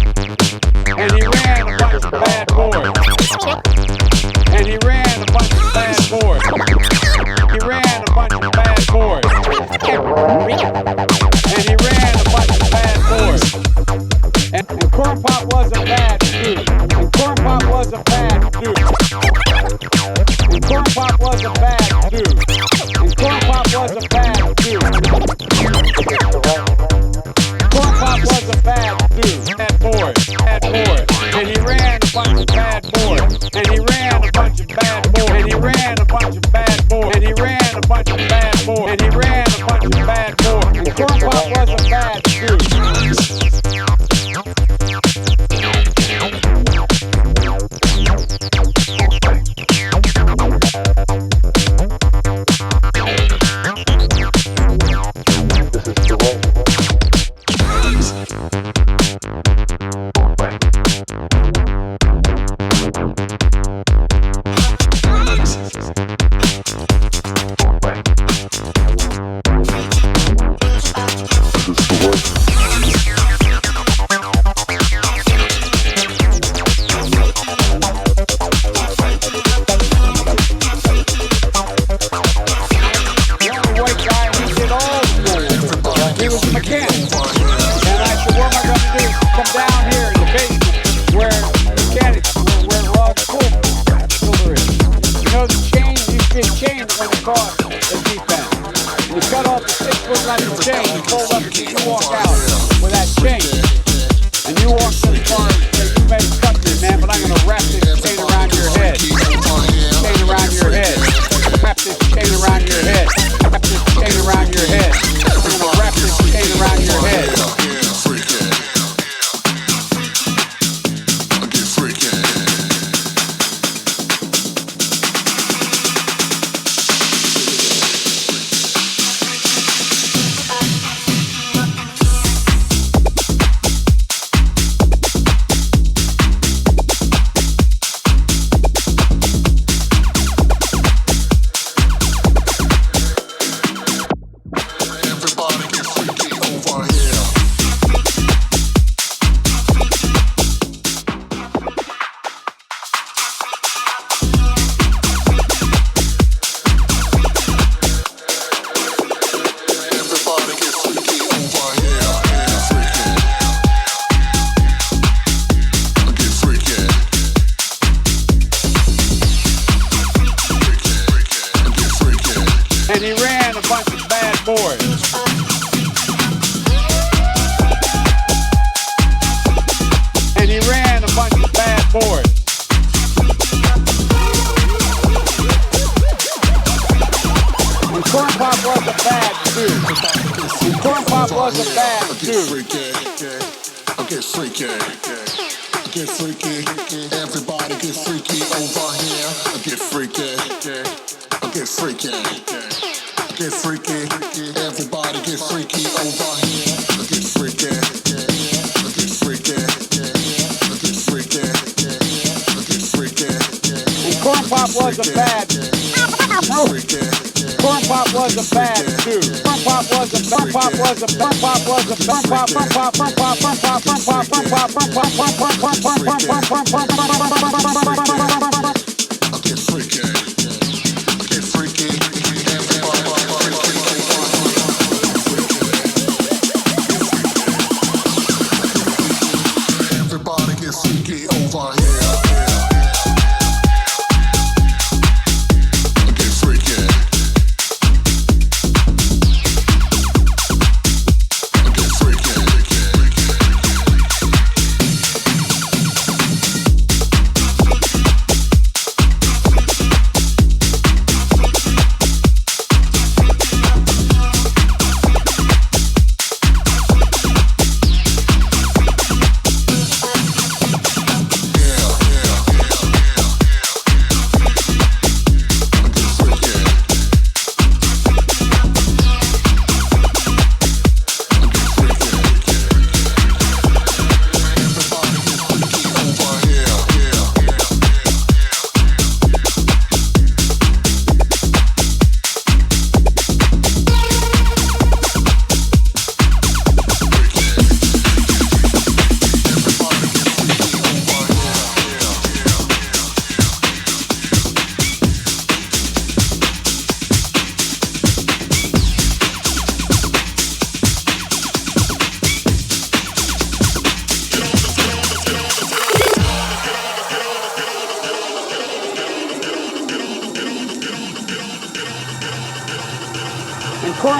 B: and he ran a bunch of bad boys. And he ran a bunch of bad boys. He ran a bunch of bad boys. And he ran a bunch of bad boys. And Corn Pop was a bad dude. And Corn Pop was a bad dude. And Corn Pop was a bad dude. And Corn Pop was a bad dude. Corn Pop was a bad dude, bad boy, and he ran a bunch of bad boys, and he ran a bunch of bad boys, and he ran a bunch of bad boys, and he ran a bunch of bad boys, and he ran a bunch of bad boys, and Corn Pop was a bad dude.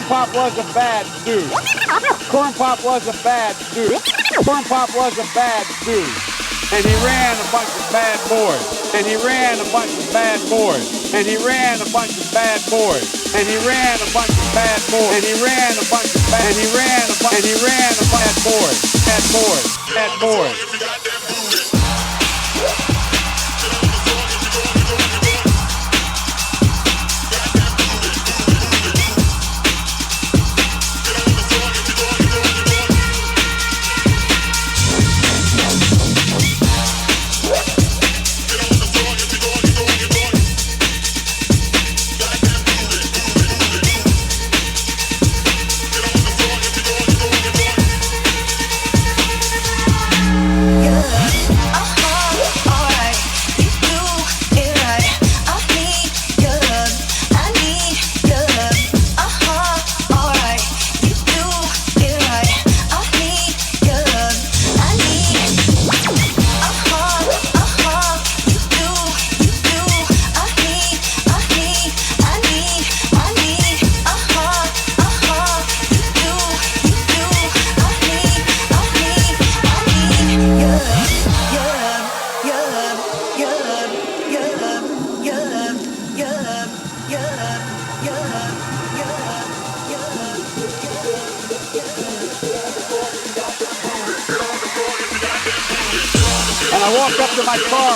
B: Corn Pop was a bad dude. Corn Pop was a bad dude. Corn Pop was a bad dude. And he ran a bunch of bad boys. And he ran a bunch of bad boys. And he ran a bunch of bad boys. And he ran a bunch of bad boys. And he ran a bunch of bad. And he ran a bunch. And he ran a bad boys. Bad boys. Bad boys. I walked up to my car,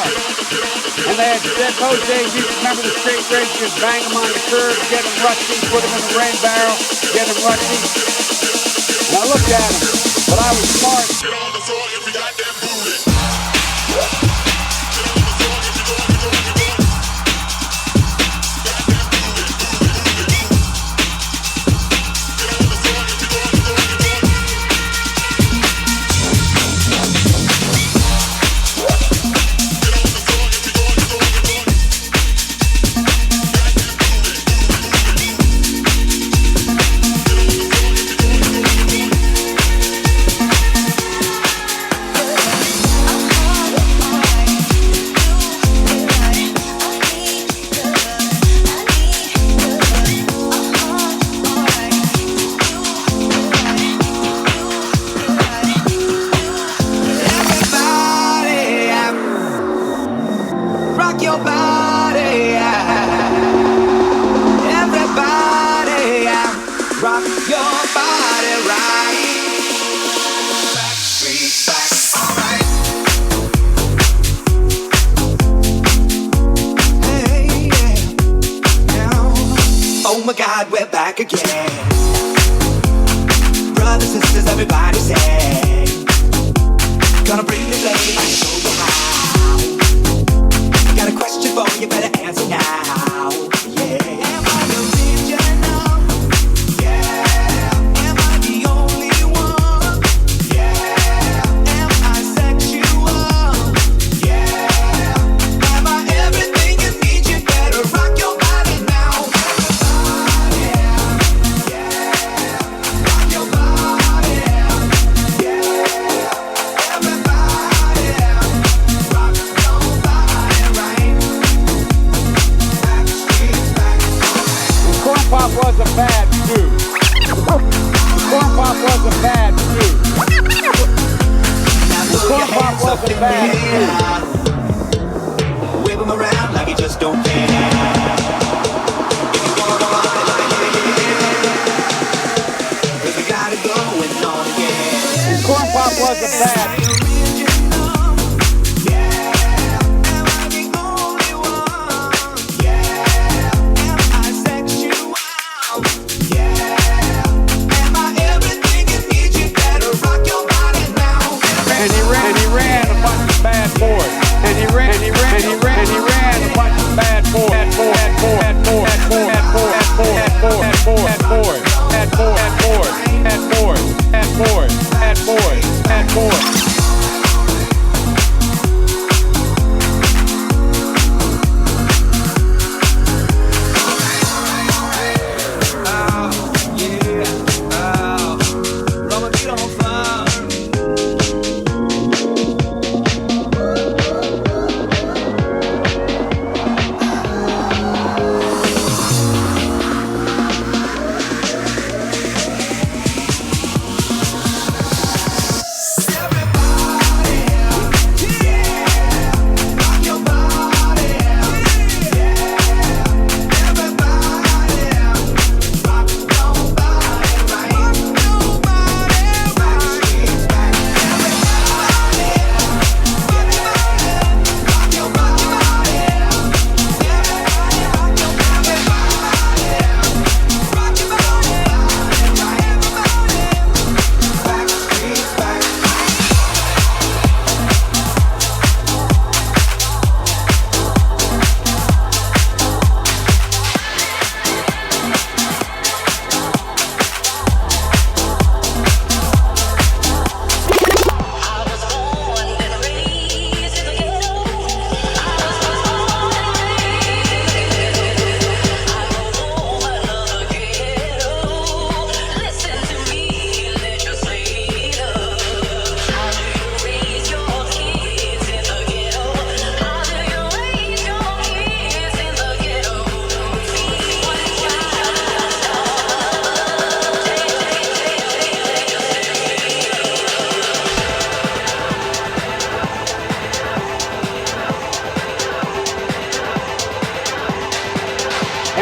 B: and they had said those days you remember the straight race, you'd bang them on the curb, get them rusty, put them in the rain barrel, get them rusty. And I looked at them, but I was smart. Get on the floor if you got that booty.
G: Again, brothers, sisters, everybody say, gonna bring the flame, I'll show you how. Got a question for you, better answer now. Yeah. Am I original? Yeah. Am I the only one? Yeah. Am I sexual? Yeah. Am I everything you need? You better rock your body now.
B: Pop was a bad dude. Corn Pop was a bad dude. Corn Pop was a bad dude.
G: Wave them around like you just don't care. If you wanna go on, cause we got it going on again.
B: Corn Pop was a bad dude. And he ran a bunch of bad boys. And he ran a bunch of bad boys. Bad boys.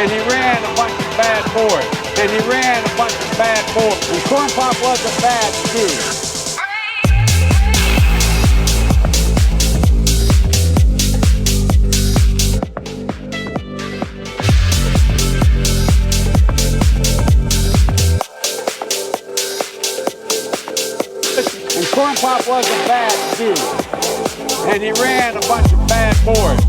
B: And he ran a bunch of bad boys. And he ran a bunch of bad boys. And Corn Pop was a bad dude. And Corn Pop was a bad dude. And he ran a bunch of bad boys.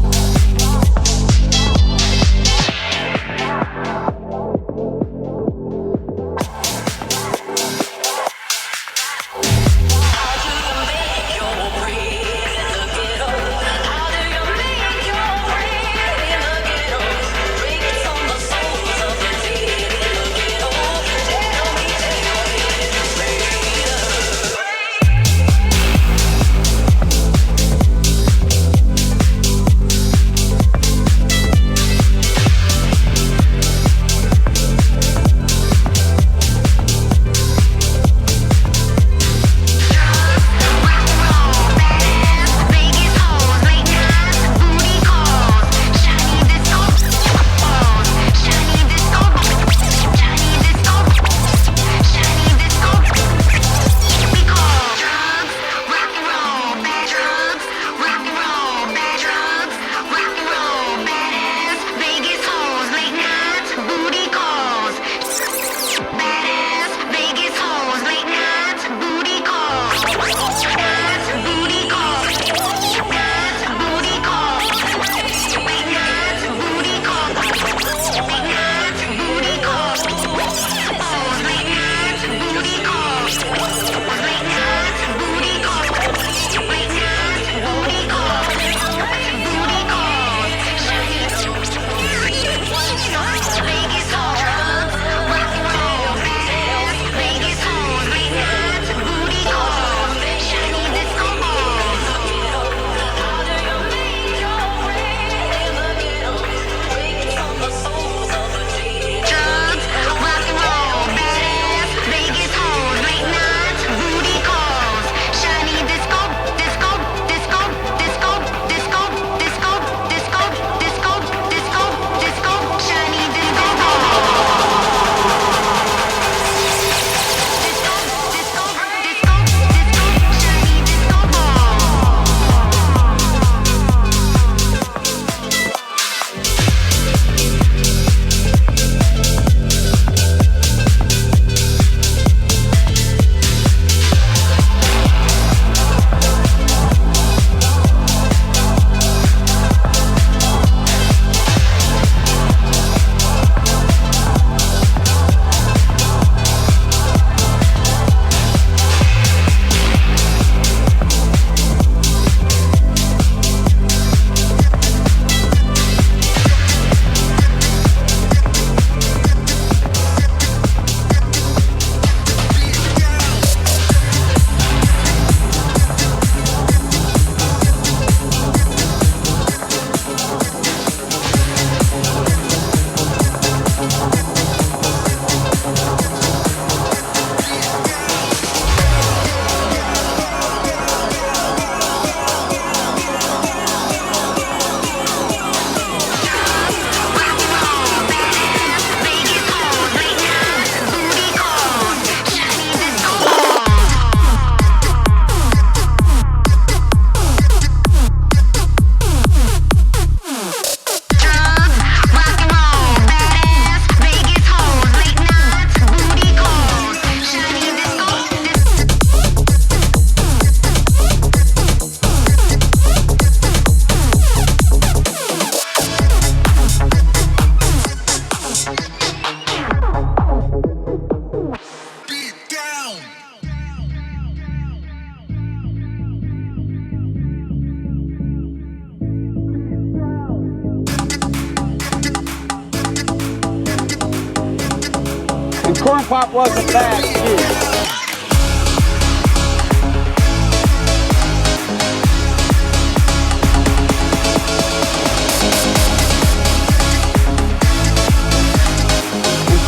B: Corn Pop wasn't bad, too.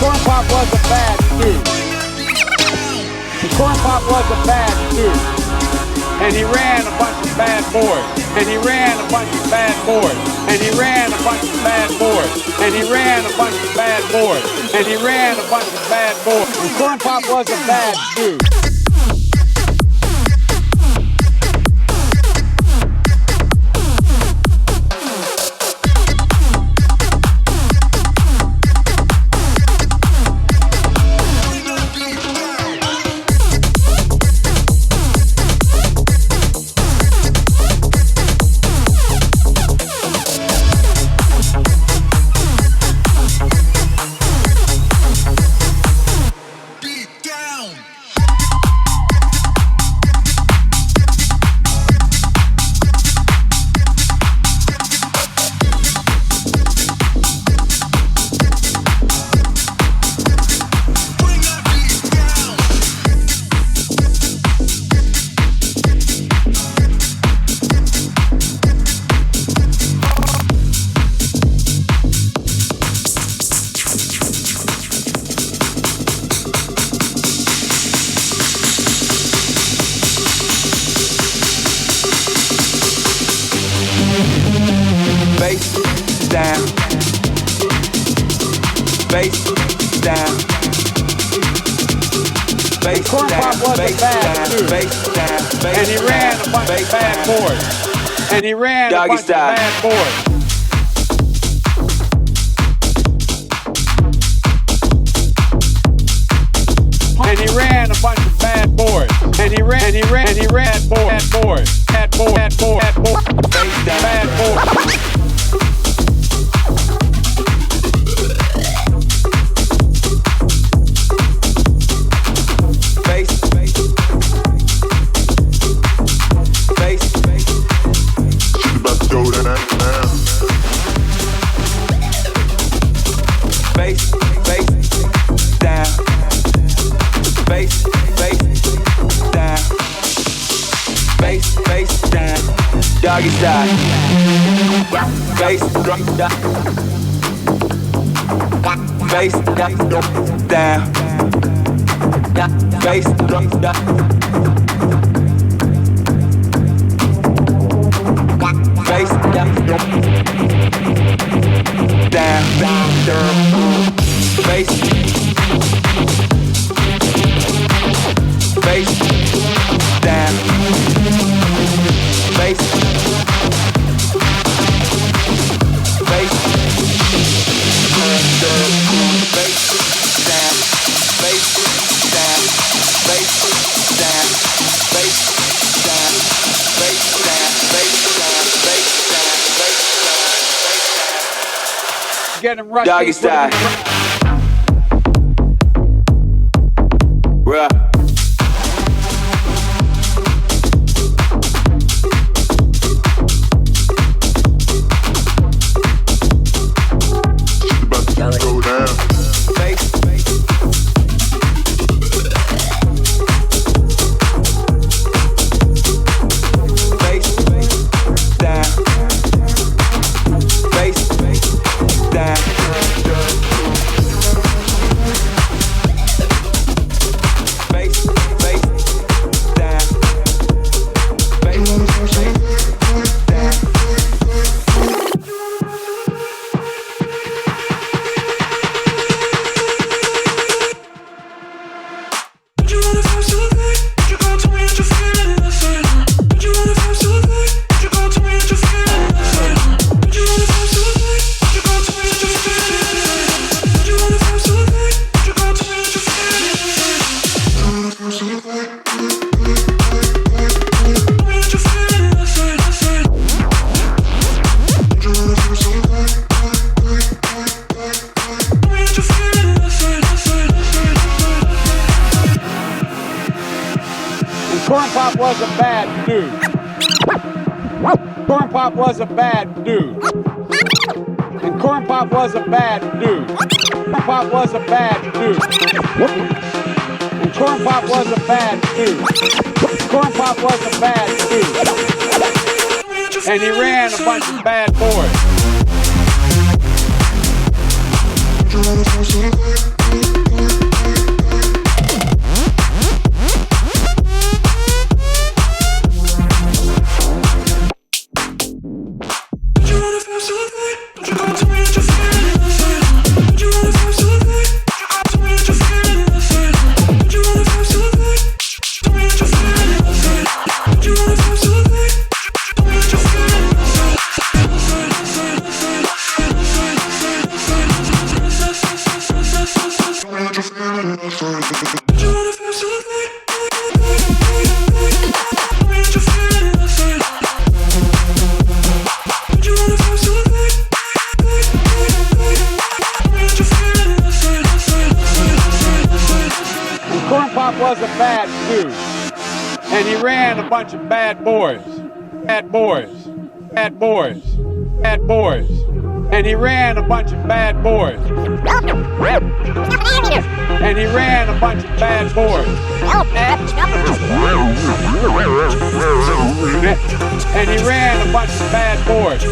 B: Corn Pop was a bad dude. Corn Pop was a bad dude. and he ran a bunch of bad boys, and he ran a bunch of bad boys, and he ran a bunch of bad boys, and he ran a bunch of bad boys, and he ran a bunch of bad boys. And Corn Pop was a bad dude. Corn Pop was a bad dude, and he ran a bunch of bad boys, and he ran a bunch of bad boys. And he ran a bunch of bad boys, and he ran bad boys, bad boys.
G: Doggy style. Bass drum down. Bass down. Bass drum down. Bass down. Bass. Bass down. Bass.
B: Get him rushed.
G: Doggy style. Bruh.
F: Go down.
B: Corn Pop was a bad dude. Corn Pop was a bad dude. And Corn Pop was a bad dude. Corn Pop was a bad dude. And Corn Pop was a bad dude. Corn Pop was a bad dude. And he ran a bunch of bad boys. ran a bunch of bad boys. Bad boys. Bad boys. Bad boys. And he ran a bunch of bad boys. And he ran a bunch of bad boys. And he ran a bunch of bad boys.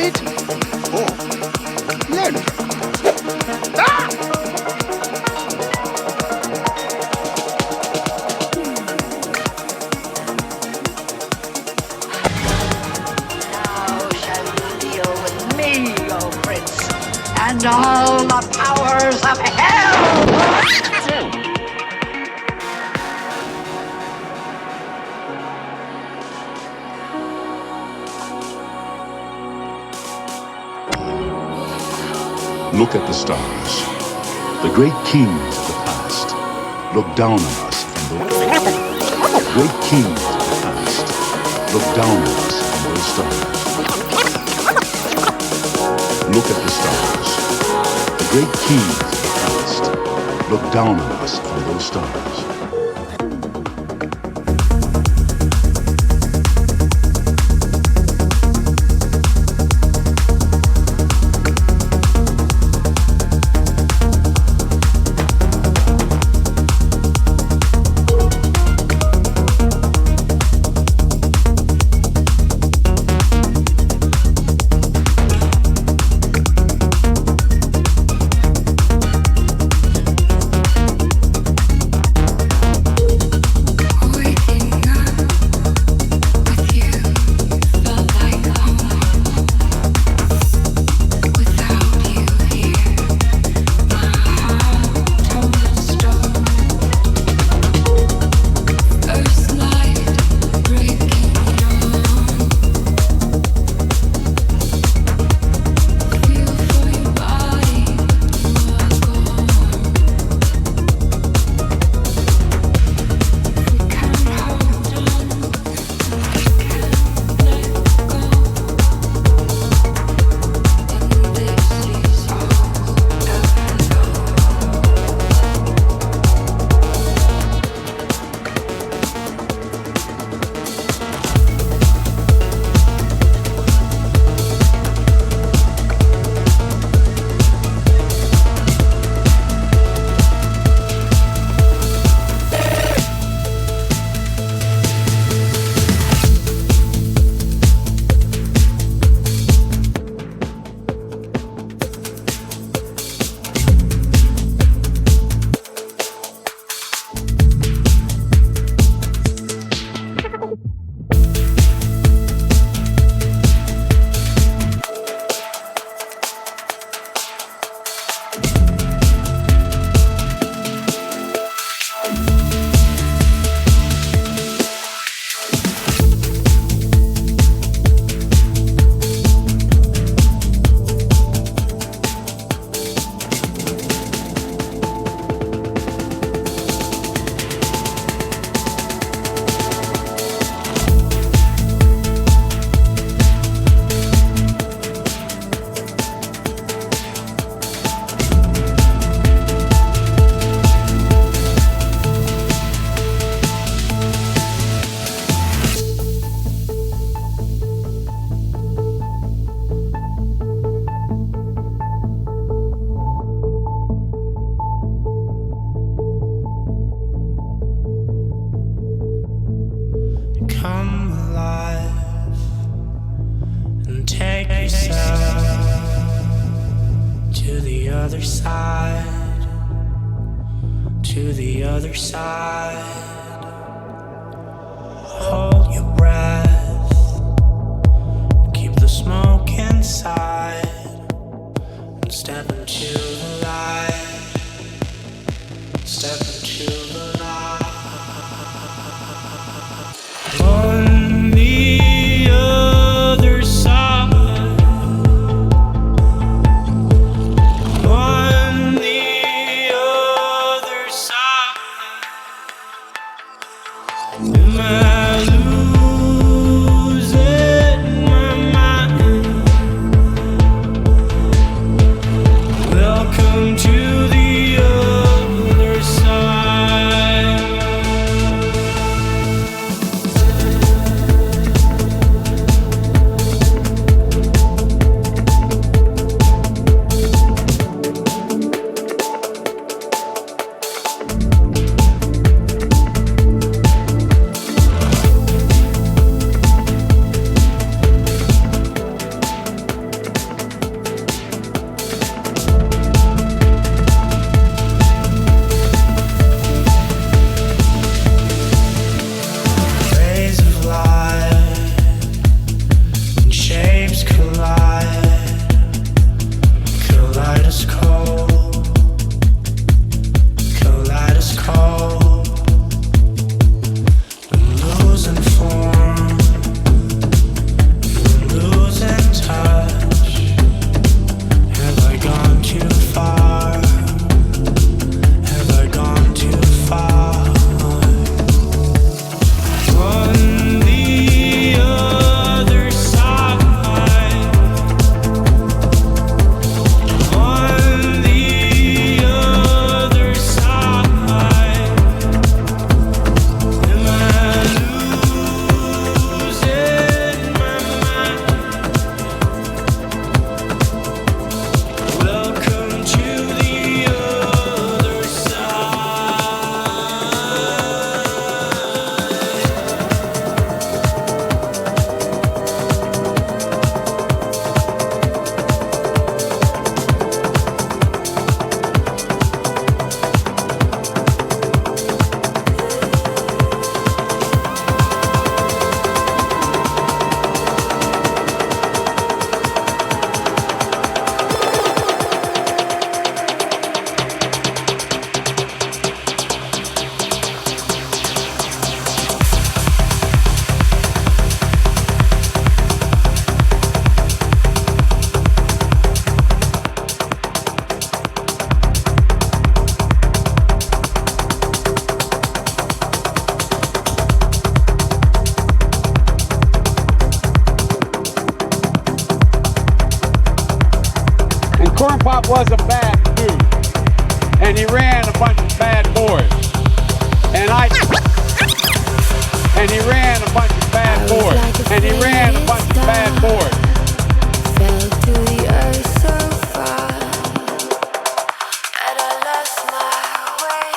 K: it? Oh, learn it. Ah!
L: Now shall you deal with me, O Prince, and all the powers of hell!
F: Look at the stars. The great kings of the past look down on us from the great kings of the past look down on us from those stars. Look at the stars. The great kings of the past look down on us from those stars.
I: To the other side. Hold your breath. Keep the smoke inside. And step into the light. Step into the light. On the other side. On the other side. Am I losing my mind? Welcome to the other side.
B: Pop was a bad dude. And he ran a bunch of bad boys. And he ran a bunch of bad boys. And he ran a bunch of bad boys.
C: Fell to the earth so far that I lost my way.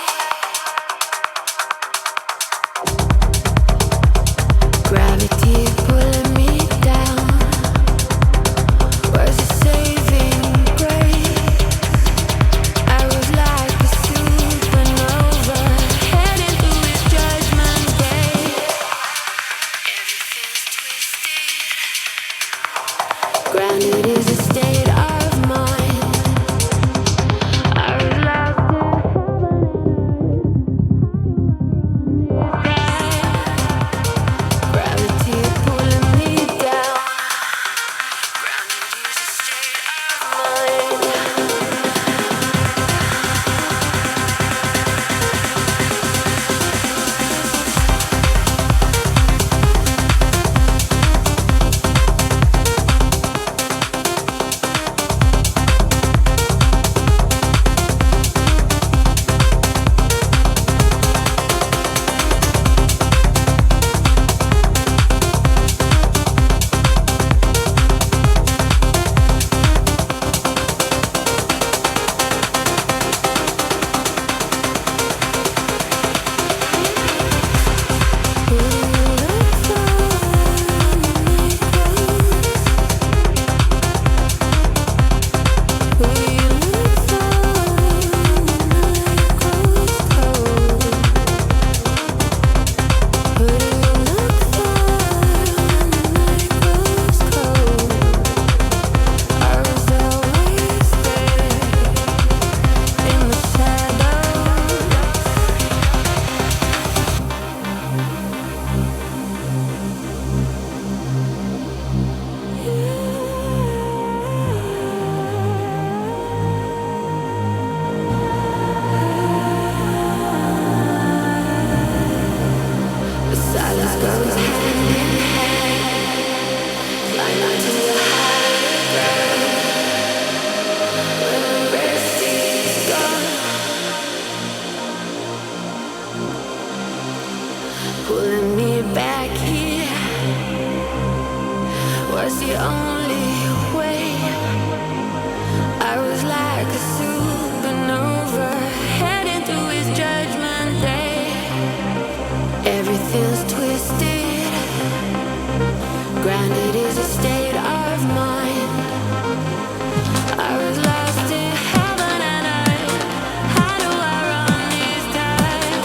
C: Gravity pulling me down was a saving grace. I was like a supernova heading through his judgment day. Everything's twisted. Grounded is a state of mind. I was lost in gravity pulling me down. Grounded is a state of mind. The silence goes hand in hand. Climb to the higher ground. When the rest is gone, pulling me back here was the only way. I was like a supernova heading through his judgment day. Everything's twisted. Grounded is a state of mind. I was lost in heaven and earth. How do I run this time?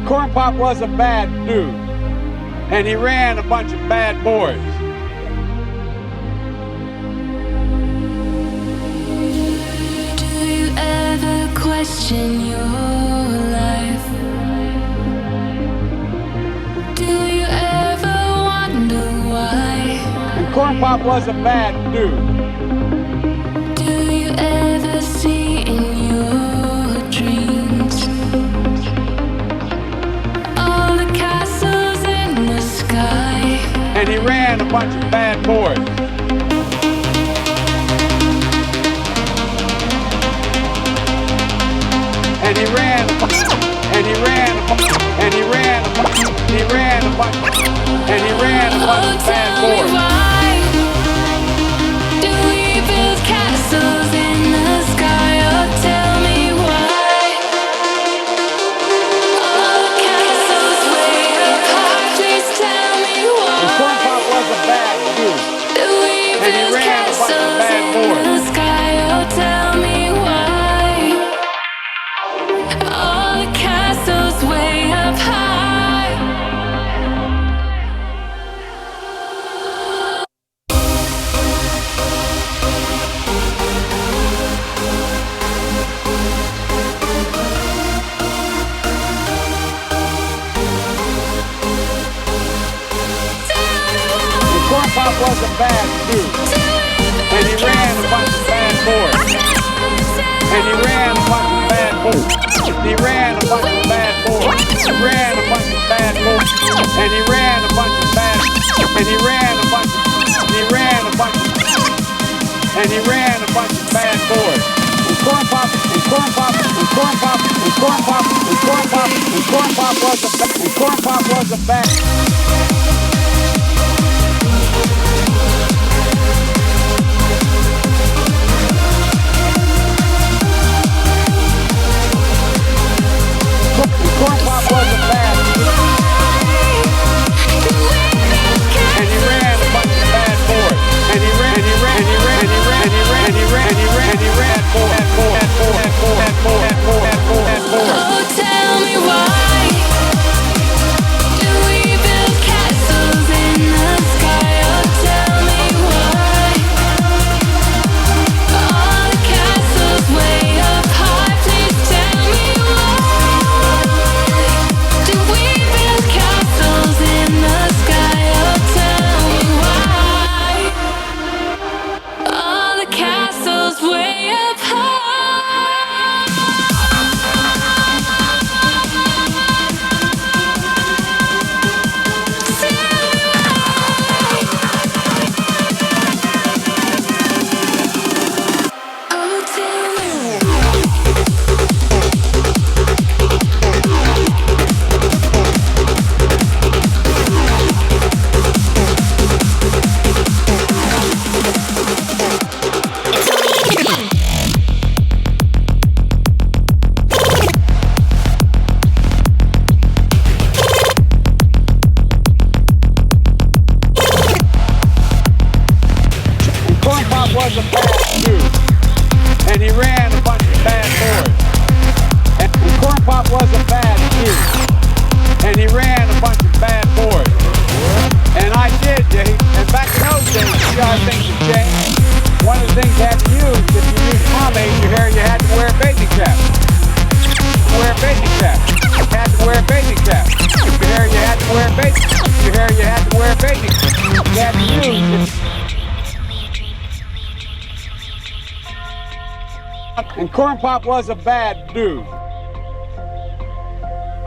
B: Corn Pop was a bad dude. And he ran a bunch of bad boys.
C: Do you ever question your life? Do you ever wonder why?
B: And Corn Pop was a bad dude.
C: Do you ever see in your dreams all the castles in the sky?
B: And he ran a bunch of bad boys. And he ran a bunch, and he ran a bunch, and he ran a bunch, he ran a bunch, and he ran a bunch of bad boys.
C: Why do we build castles in the sky? Oh, tell me why. All the castles way up high. Please tell me why.
B: And Corn Pop was a bad dude.
C: Do we
B: And he
C: build
B: ran a bunch of
C: castles
B: bad
C: in
B: boys.
C: the sky? Oh, tell me why. All the castles way up high.
B: And Corn Pop was a bad dude. And he ran a bunch of bad boys. And he ran a bunch of bad boys. He ran a bunch of bad boys. He ran a bunch of bad boys. And he ran a bunch of bad. And he ran a bunch of. He ran a bunch of. And he ran a bunch of bad boys. And Corn Pop. And Corn Pop. And Corn Pop. And Corn Pop. And Corn Pop. And Corn Pop was a. And Corn Pop was a bad. Corn Pop was a bad dude. And he ran a bunch of bad boys. And he ran, and he ran, and he ran, and he ran, and he ran, and he ran, and he ran, and he ran
C: Oh, tell me why do we build castles in the sky? Oh, tell me why. All the castles way up high. Please tell me why do we build castles in the sky? Oh, tell me why. All the castles way up high. Oh, tell me
B: And Corn Pop was a bad dude. And he ran a bunch of bad boys. And Corn Pop was a bad dude. And he ran a bunch of bad boys. And I did, Jay. And back in those days, you know how things have changed. One of the things you had to use, if you used pomade in your hair, you had to wear a baby cap. Wear a baby cap. You had to wear a baby cap. Your hair, you had to wear a baby. Your hair, you had to wear a baby. You had to use. And Corn Pop was a bad dude.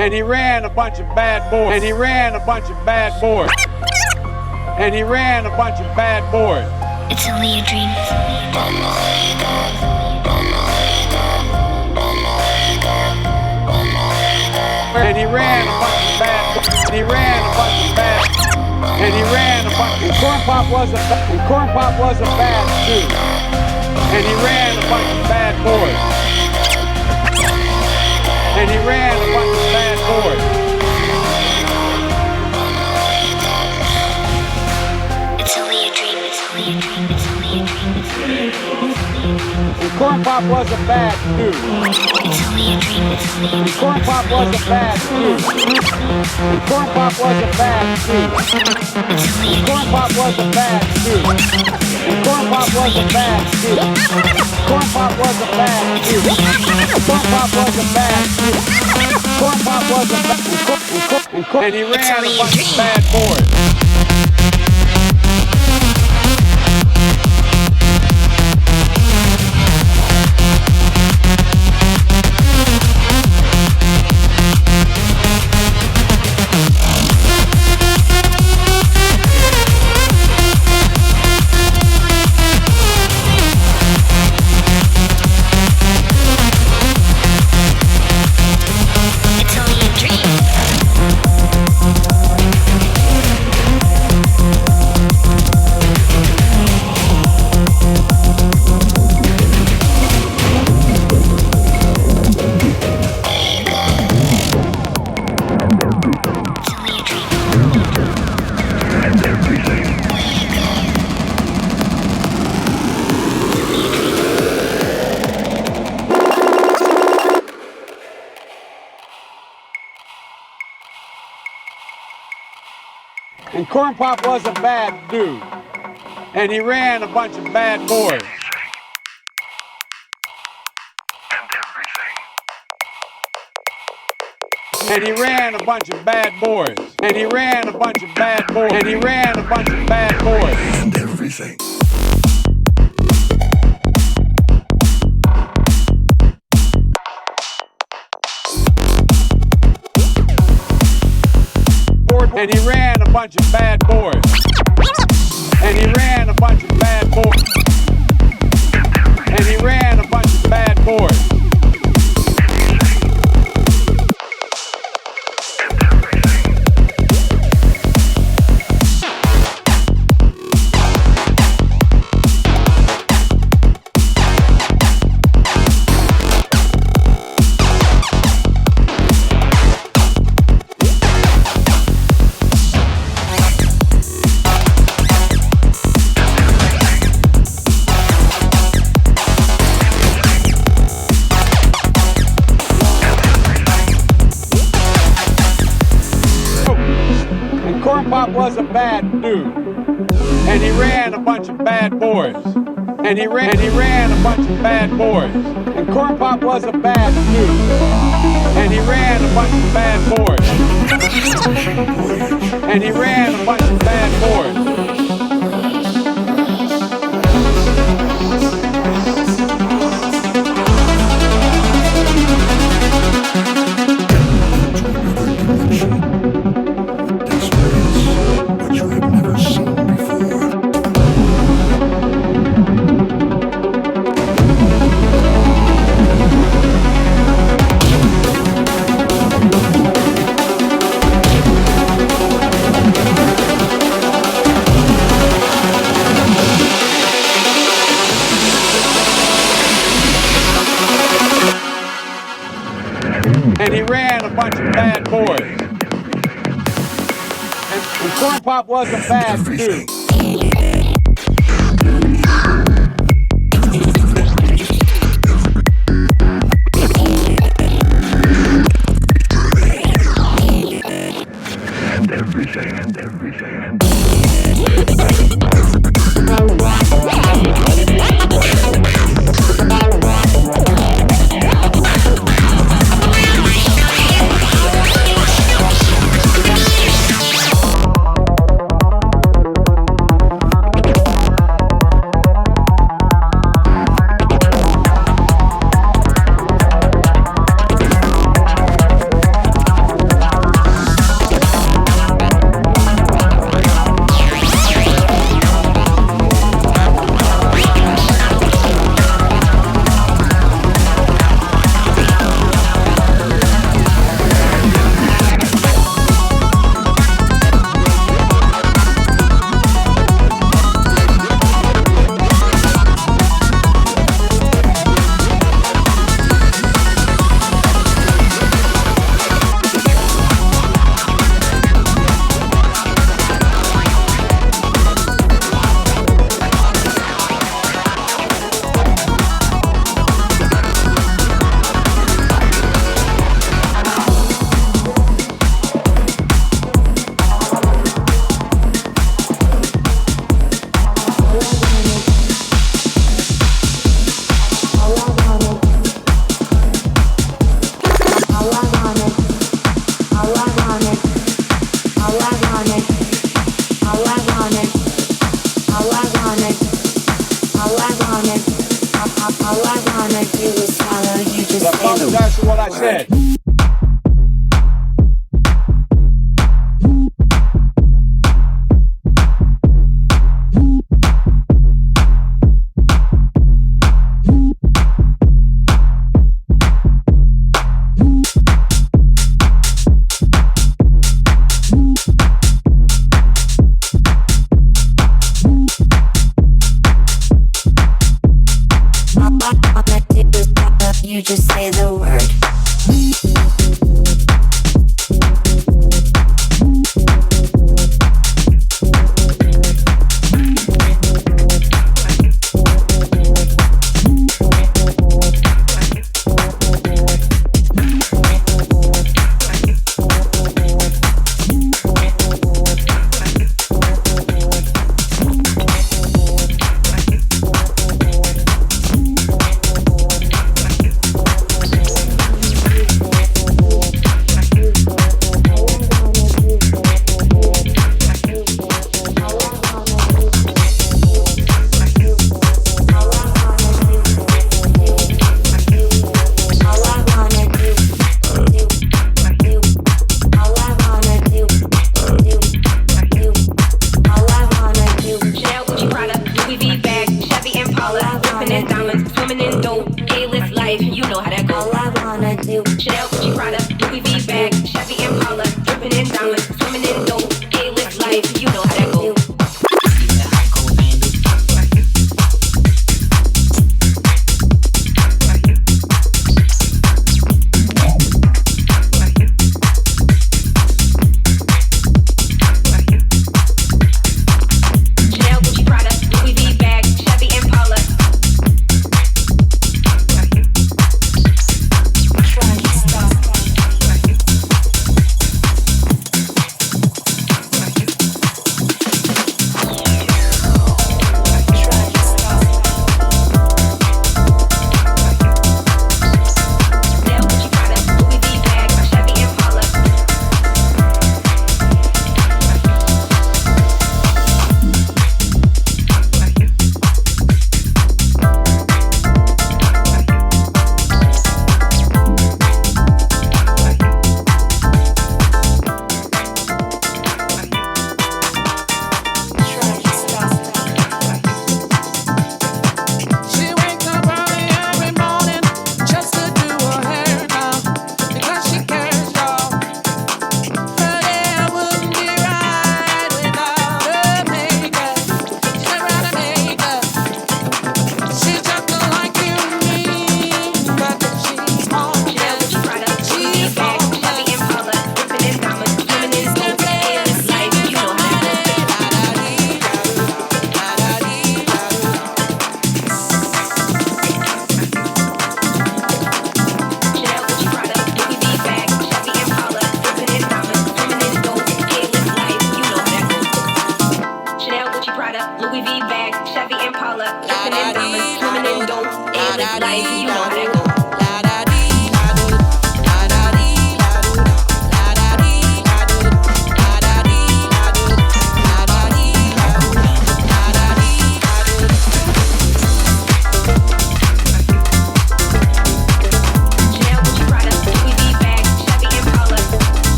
B: And he ran a bunch of bad boys. And he ran a bunch of bad boys. And he ran a bunch of bad boys.
C: it's only a dream.
B: And he ran a bunch of bad boys. And he ran a bunch of bad. And he ran a bunch. And Corn Pop was a. And Corn Pop was a bad dude. And he ran a bunch of bad boys. And he ran a bunch of bad boys.
C: It's only a dream. It's only a dream. It's only a dream. It's only a dream.
B: Corn Pop was a bad dude. And Corn Pop was a bad dude. And Corn Pop was a bad dude. And Corn Pop was a bad dude. And Corn Pop was a bad dude. Corn Pop was a bad dude. Corn Pop was a bad dude. Corn Pop was a bad dude. And he ran a bunch of bad boys. And Corn Pop was a bad dude. And he ran a bunch of bad boys. And he ran a bunch of bad boys. And he ran a bunch of bad boys. And he ran a bunch of bad boys.
I: And everything.
B: And he ran a bunch of bad boys. And he ran a bunch of bad boys. And he ran a bunch of bad boys. Corn Pop was a bad dude. And he ran a bunch of bad boys. And he ran a bunch of bad boys. And Corn Pop was a bad dude. And he ran a bunch of bad boys. And he ran a bunch of bad boys. And he ran a bunch of bad boys. And Corn Pop was a bad dude.
I: And everything, and everything.
B: what I said.
C: You just say the word.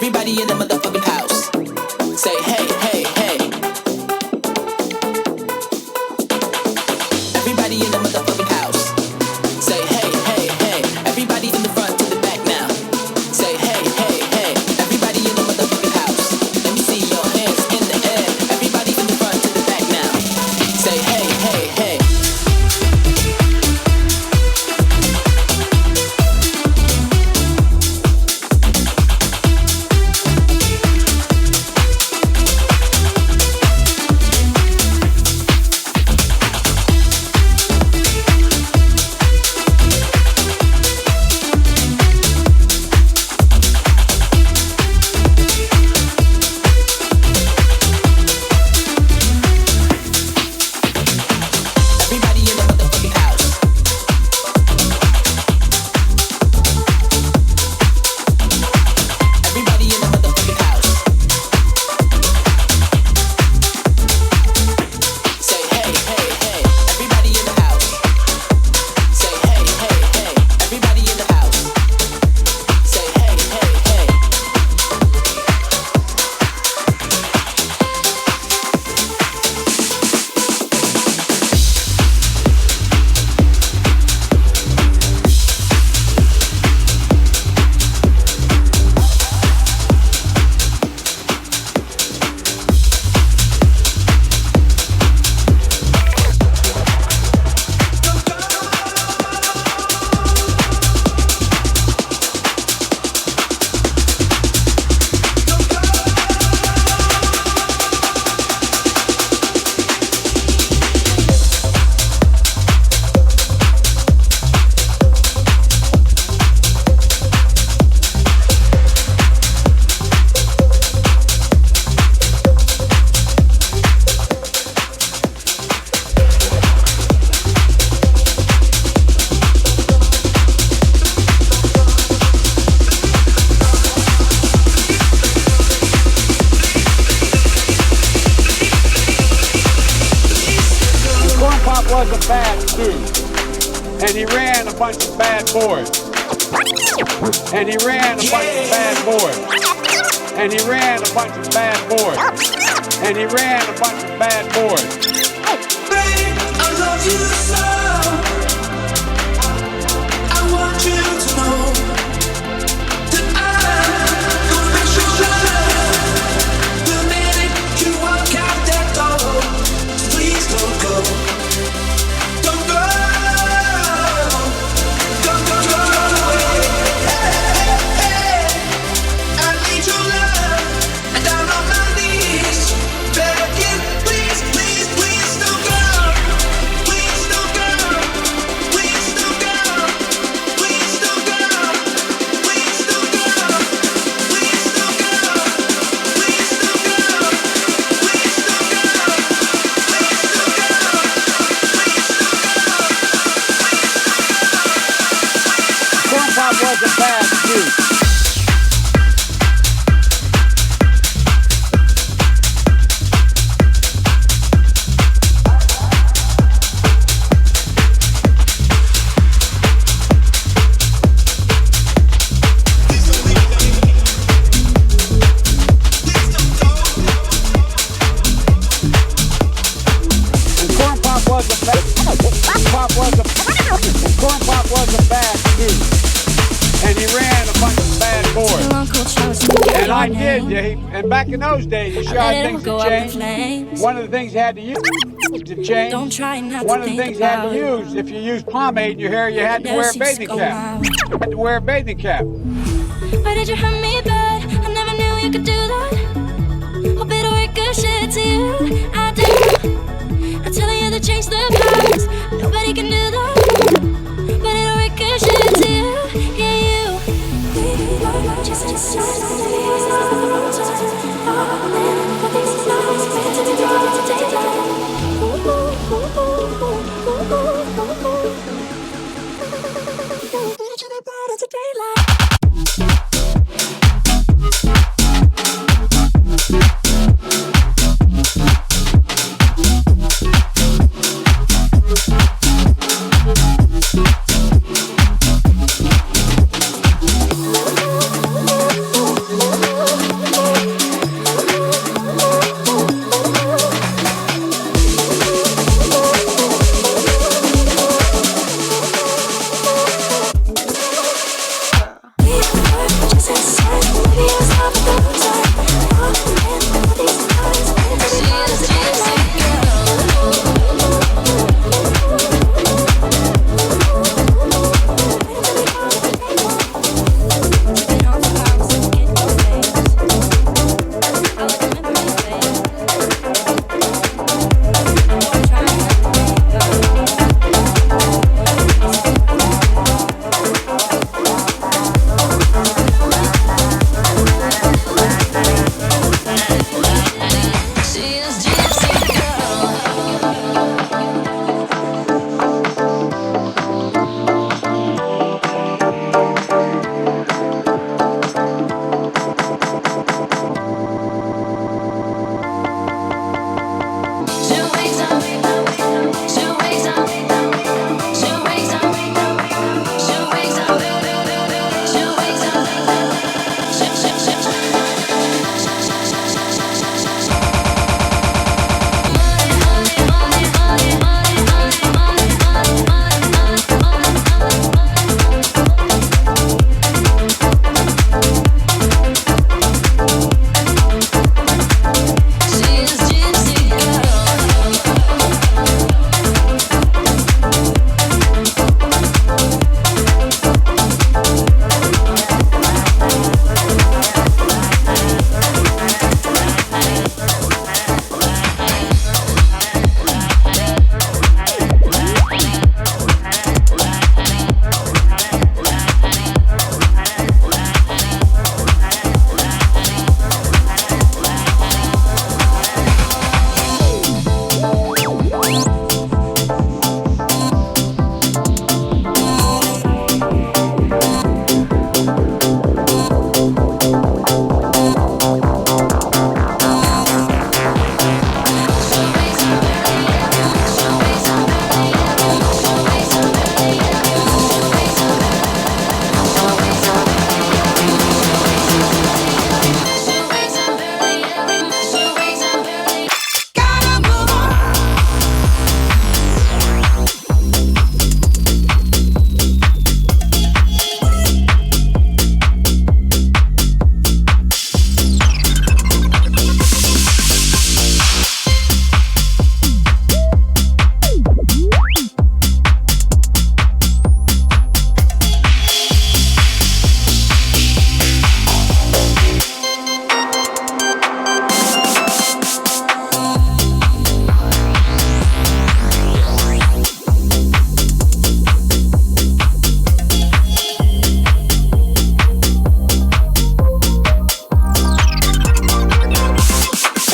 G: Everybody in the motherfucking house. Say hey, hey, hey. Everybody in the motherfucking house. Say hey, hey, hey. Everybody from the front to the back now. Say hey, hey, hey. Everybody in the motherfucking house. Let me see your hands in the air. Everybody from the front to the back now. Say hey, hey, hey.
B: Was a bad dude, and he ran a bunch of bad boys, and he ran a bunch of bad boys, and he ran a bunch of bad boys, and he ran a bunch of bad boys.
I: Babe, I love you so. I want you to know that I'm gonna make sure love the minute you walk out that door. So please don't go.
B: Was a bad dude. And Corn Pop was a bad dude. And he ran a bunch of bad boys. And I did. And back in those days, you sure had things to change. One of the things you had to use to change. One of the things you had to use, if you used pomade in your hair, you had to wear a bathing cap. You had to wear a bathing cap.
C: Why did you hurt me bad? I never knew you could do that. Hope it'll ricochet to you. I do. I'm telling you to change the past. Nobody can do that. But it'll ricochet to you. Yeah, you. Just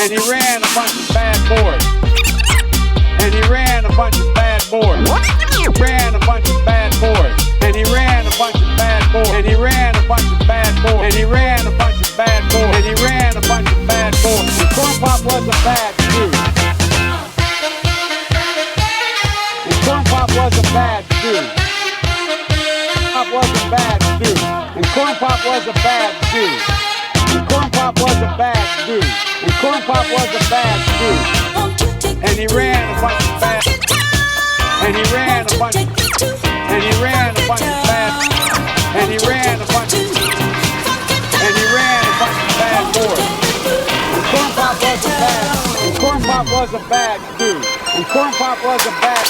B: And he ran a bunch of bad boys. And he ran a bunch of bad boys. He ran a bunch of bad boys. And he ran a bunch of bad boys. And he ran a bunch of bad boys. And he ran a bunch of bad boys. And he ran a bunch of bad boys. And Corn Pop was a bad dude. And Corn Pop was a bad dude. Pop was a bad dude. And Corn Pop was a bad dude. And Corn Pop was a bad dude. And Corn Pop was a bad dude. And he ran a bunch of bad. And he ran a bunch. And he ran a bunch of bad. And he ran a bunch. And he ran a bunch of bad boys. And Corn Pop was a bad. And Corn Pop was a bad dude. And Corn Pop was a bad.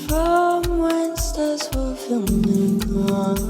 C: From whence does fulfillment come?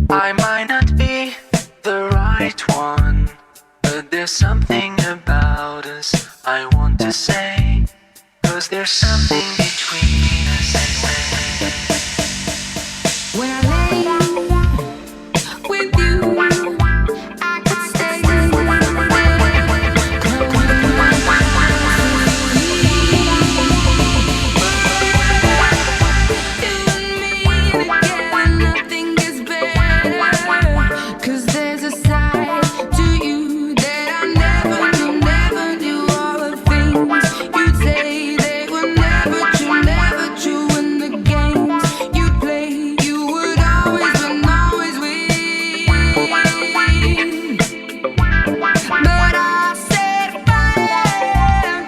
M: I might not be the right one, but there's something about us I want to say, 'cause there's something between us anyway.
C: When I lay with you, I could stay with you and me together, nothing gets better, 'cause there's a side to you that I never knew all the things you'd say they were never true, in the games you play, you would always win. But I set fire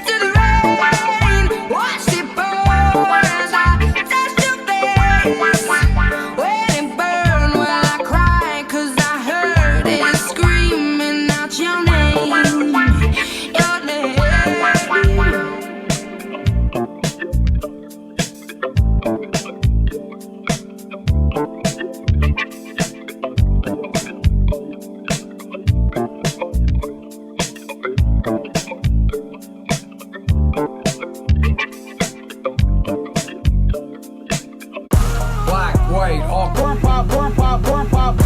C: to the rain, watched it pour as I touched your face. When it burned, well I cried 'cause I heard it screaming out your name, your name.
B: Black, white, all corn pop, corn pop, corn pop.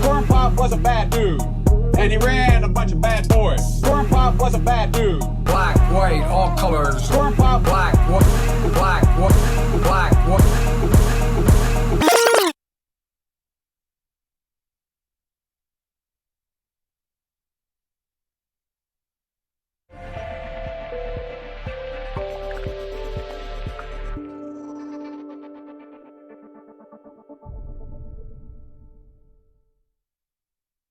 B: Corn pop was a bad dude, and he ran a bunch of bad boys. Corn pop was a bad dude. Black, white, all colors. Corn pop, black, white, black, white, black, white.